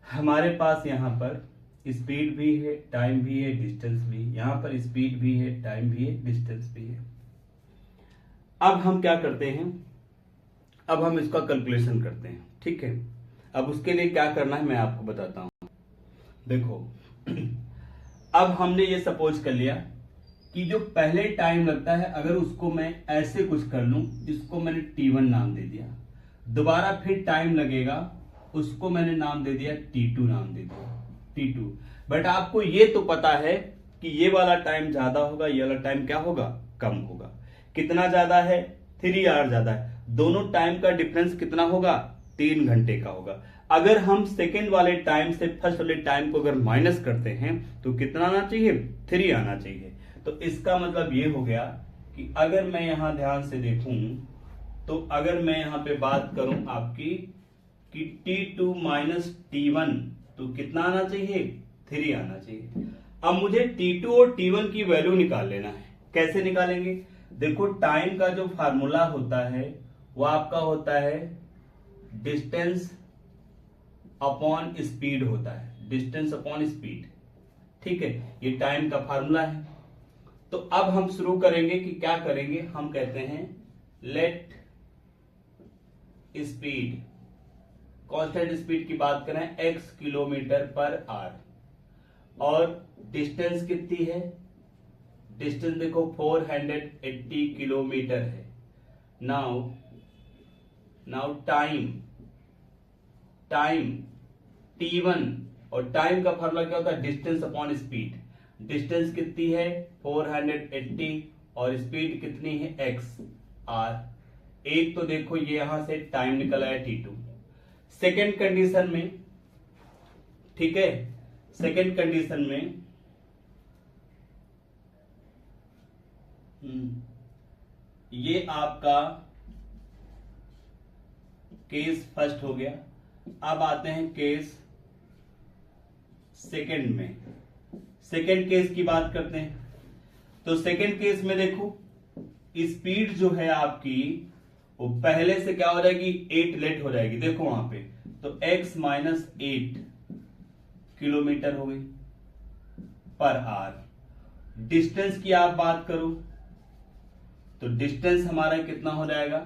हमारे पास यहां पर स्पीड भी है, टाइम भी है, डिस्टेंस भी। यहां पर स्पीड भी है, टाइम भी है, डिस्टेंस भी है। अब हम क्या करते हैं, अब हम इसका कैलकुलेशन करते हैं, ठीक है। अब उसके लिए क्या करना है मैं आपको बताता हूं। देखो अब हमने ये सपोज कर लिया कि जो पहले टाइम लगता है, अगर उसको मैं ऐसे कुछ कर लूं, इसको मैंने T1 नाम दे दिया। दोबारा फिर टाइम लगेगा, उसको मैंने नाम दे दिया T2 नाम दे दिया, T2। बट आपको ये तो पता है कि ये वाला टाइम ज्यादा होगा, ये वाला टाइम क्या होगा, कम होगा। कितना ज्यादा है, 3 आवर ज्यादा है। दोनों टाइम का डिफरेंस कितना होगा, 3 घंटे का होगा। अगर हम सेकेंड वाले टाइम से फर्स्ट वाले टाइम को अगर माइनस करते हैं तो कितना आना चाहिए, 3 आना चाहिए। तो इसका मतलब ये हो गया कि अगर मैं यहां ध्यान से देखूं तो अगर मैं यहां पे बात करूं आपकी कि T2 माइनस T1 तो कितना आना चाहिए, 3 आना चाहिए। अब मुझे T2 और T1 की वैल्यू निकाल लेना है। कैसे निकालेंगे, देखो टाइम का जो फार्मूला होता है वो आपका होता है डिस्टेंस अपॉन स्पीड होता है, डिस्टेंस अपॉन स्पीड। ठीक है, ये टाइम का फार्मूला है। तो अब हम शुरू करेंगे कि क्या करेंगे, हम कहते हैं लेट स्पीड, कांस्टेंट स्पीड की बात करें x किलोमीटर पर आवर, और डिस्टेंस कितनी है, डिस्टेंस देखो 480 किलोमीटर है। नाउ टाइम t1, और टाइम का फॉर्मूला क्या होता है, डिस्टेंस अपॉन स्पीड। डिस्टेंस कितनी है 480 और स्पीड कितनी है x r। एक तो देखो ये यहां से टाइम निकल आया T2। सेकेंड कंडीशन में, ठीक है, सेकेंड कंडीशन में ये आपका केस फर्स्ट हो गया। अब आते हैं केस सेकेंड में। सेकेंड केस की बात करते हैं। तो सेकेंड केस में देखो स्पीड जो है आपकी वो पहले से क्या हो जाएगी, 8 लेट हो जाएगी। देखो वहां पे तो x माइनस 8 किलोमीटर हो गई पर आवर। डिस्टेंस की आप बात करो तो डिस्टेंस हमारा कितना हो जाएगा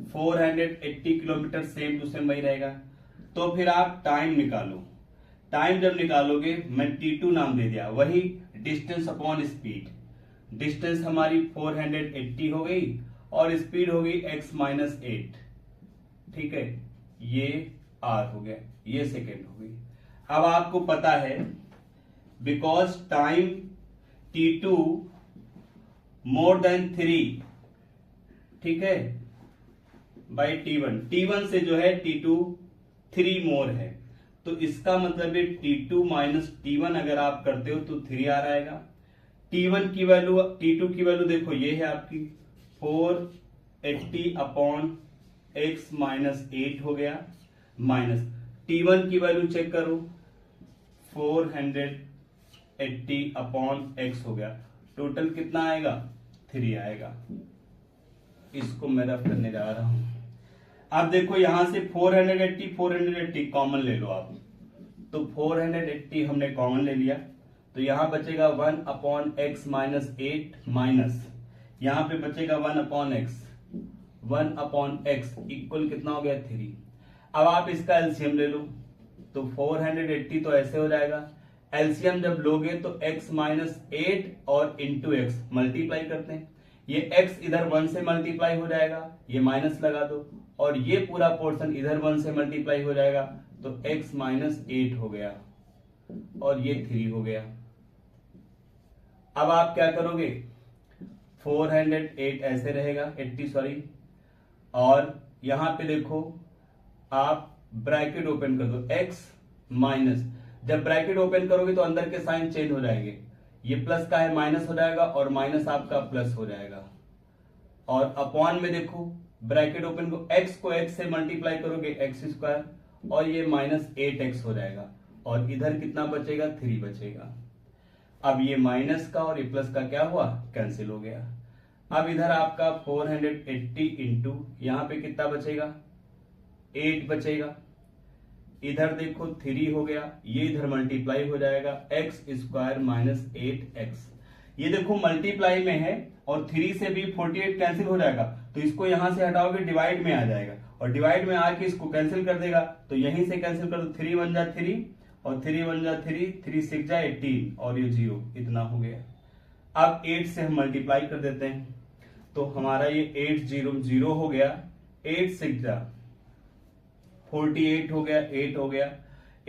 480 किलोमीटर, सेम टू सेम वही रहेगा। तो फिर आप टाइम निकालो। टाइम जब निकालोगे, मैं T2 नाम दे दिया, वही डिस्टेंस अपॉन स्पीड। डिस्टेंस हमारी 480 हो गई और स्पीड हो गई x माइनस 8। ठीक है, ये r हो गया, ये सेकेंड हो गई। अब आपको पता है because time T2 more than 3, ठीक है, बाई T1 से जो है T2 3 मोर है। तो इसका मतलब है T2 माइनस T1 अगर आप करते हो तो 3 आ आएगा। T1 की वैल्यू, T2 की वैल्यू देखो ये है आपकी 480 अपॉन x माइनस 8 हो गया, माइनस T1 की वैल्यू चेक करो 480 अपॉन x हो गया। टोटल कितना आएगा, 3 आएगा। इसको मैं रफ करने जा रहा हूं। अब देखो यहां से 480 कॉमन ले लो आप, तो 480 हमने कॉमन ले लिया, तो यहां बचेगा 1 अपॉन एक्स माइनस 8 माइनस यहां पे बचेगा 1 अपॉन एक्स इक्वल कितना हो गया 3। अब आप इसका एलसीएम ले लो, तो 480 तो ऐसे हो जाएगा, एलसीएम जब लोगे तो x माइनस 8 और इंटू एक्स मल्टीप्लाई करते हैं, ये x इधर 1 से मल्टीप्लाई हो जाएगा, ये माइनस लगा दो, और ये पूरा पोर्शन इधर 1 से मल्टीप्लाई हो जाएगा, तो x माइनस 8 हो गया और ये 3 हो गया। अब आप क्या करोगे, 408 ऐसे रहेगा, 80 सॉरी, और यहां पे देखो आप ब्रैकेट ओपन कर दो, x माइनस, जब ब्रैकेट ओपन करोगे तो अंदर के साइन चेंज हो जाएंगे, ये प्लस का है माइनस हो जाएगा और माइनस आपका प्लस हो जाएगा, और अपॉन में देखो ब्रैकेट ओपन को x से मल्टीप्लाई करोगे एक्स स्क्वायर और ये माइनस 8x हो जाएगा, और इधर कितना बचेगा 3 बचेगा। अब ये माइनस का और ये प्लस का क्या हुआ, कैंसिल हो गया। अब इधर आपका 480 इंटू यहां पे कितना बचेगा 8 बचेगा, इधर देखो 3 हो गया, ये इधर मल्टीप्लाई हो जाएगा एक्स स्क्वायर माइनस 8x। ये देखो मल्टीप्लाई में है और 3 से भी 48 कैंसिल हो जाएगा, तो इसको यहां से हटाओगे डिवाइड में आ जाएगा, और डिवाइड में आके इसको कैंसिल कर देगा, तो यहीं से कैंसिल कर दो, 3 1 जा 3 और 3 1 जा 3, 3 6 जा 18 और ये 0, इतना हो गया। अब 8 से हम मल्टीप्लाई कर देते हैं, तो हमारा ये 8 0 0 हो गया, 8 6 जा 48 हो गया, 8 हो गया,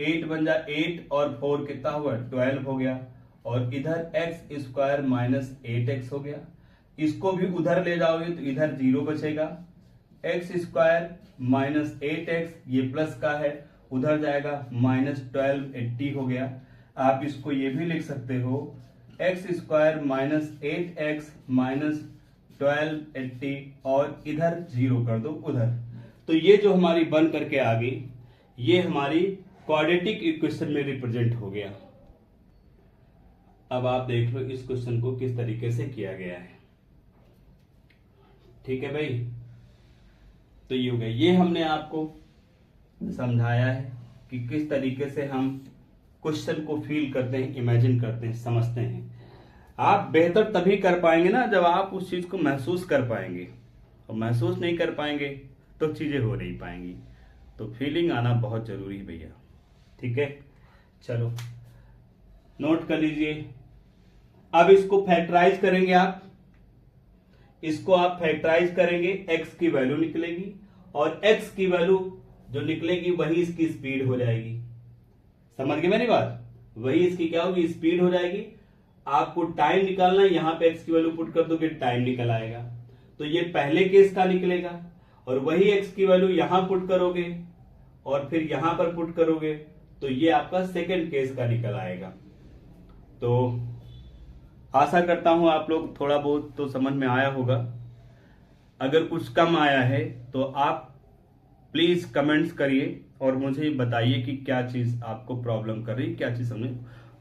8 1 जा 8 और 4 कितना हुआ 12 हो गया, और इधर एक्स स्क्वायर माइनस 8x हो गया। इसको भी उधर ले जाओगे तो इधर 0 बचेगा, एक्स स्क्वायर माइनस 8x ये प्लस का है, उधर जाएगा माइनस 1280 हो गया। आप इसको ये भी लिख सकते हो x square minus 8x minus 1280 और इधर 0 कर दो उधर। तो ये जो हमारी बन करके आ गई, ये हमारी क्वाड्रेटिक इक्वेशन में रिप्रेजेंट हो गया। अब आप देख लो इस क्वेश्चन को किस तरीके से किया गया है। ठीक है भाई, तो ये हो गया। ये हमने आपको समझाया है कि किस तरीके से हम क्वेश्चन को फील करते हैं, इमेजिन करते हैं, समझते हैं। आप बेहतर तभी कर पाएंगे ना जब आप उस चीज को महसूस कर पाएंगे, और महसूस नहीं कर पाएंगे तो चीजें हो नहीं पाएंगी। तो फीलिंग आना बहुत जरूरी है भैया। ठीक है, चलो नोट कर लीजिए। अब इसको फैक्टराइज करेंगे आप, इसको आप फैक्टराइज करेंगे, x की वैल्यू निकलेगी और x की वैल्यू जो निकलेगी वही इसकी स्पीड हो जाएगी। समझ गए मेरी बात? वही इसकी क्या होगी, स्पीड हो जाएगी। आपको टाइम निकालना है, यहां पे x की वैल्यू पुट कर दोगे टाइम निकल आएगा। तो ये पहले केस का निकलेगा और वही x की वैल्यू यहां पुट करोगे और फिर यहां पर पुट करोगे तो ये आपका सेकेंड केस का निकल आएगा। तो आशा करता हूं आप लोग थोड़ा बहुत तो समझ में आया होगा। अगर कुछ कम आया है तो आप प्लीज कमेंट्स करिए और मुझे बताइए कि क्या चीज आपको प्रॉब्लम कर रही, क्या चीज समझ।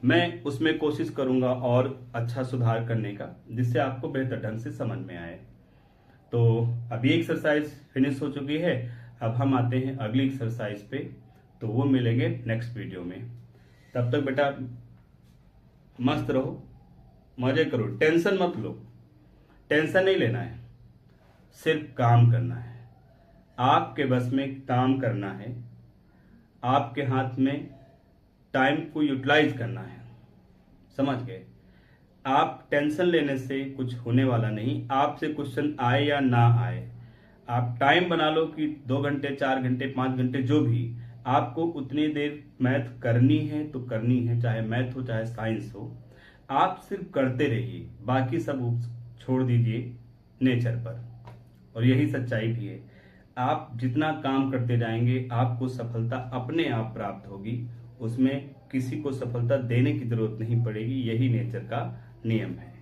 मैं उसमें कोशिश करूंगा और अच्छा सुधार करने का, जिससे आपको बेहतर ढंग से समझ में आए। तो अभी एक्सरसाइज फिनिश हो चुकी है, अब हम आते हैं अगली एक्सरसाइज पे, तो वो मिलेंगे नेक्स्ट वीडियो में। तब तक बेटा मस्त रहो, मजे करो, टेंशन मत लो। टेंशन नहीं लेना है, सिर्फ काम करना है। आपके बस में काम करना है, आपके हाथ में टाइम को यूटिलाइज करना है। समझ गए? आप टेंशन लेने से कुछ होने वाला नहीं। आपसे क्वेश्चन आए या ना आए, आप टाइम बना लो कि 2 घंटे 4 घंटे 5 घंटे जो भी, आपको उतनी देर मैथ करनी है तो करनी है, चाहे मैथ हो चाहे साइंस हो। आप सिर्फ करते रहिए, बाकी सब छोड़ दीजिए नेचर पर। और यही सच्चाई भी है, आप जितना काम करते जाएंगे आपको सफलता अपने आप प्राप्त होगी। उसमें किसी को सफलता देने की जरूरत नहीं पड़ेगी, यही नेचर का नियम है।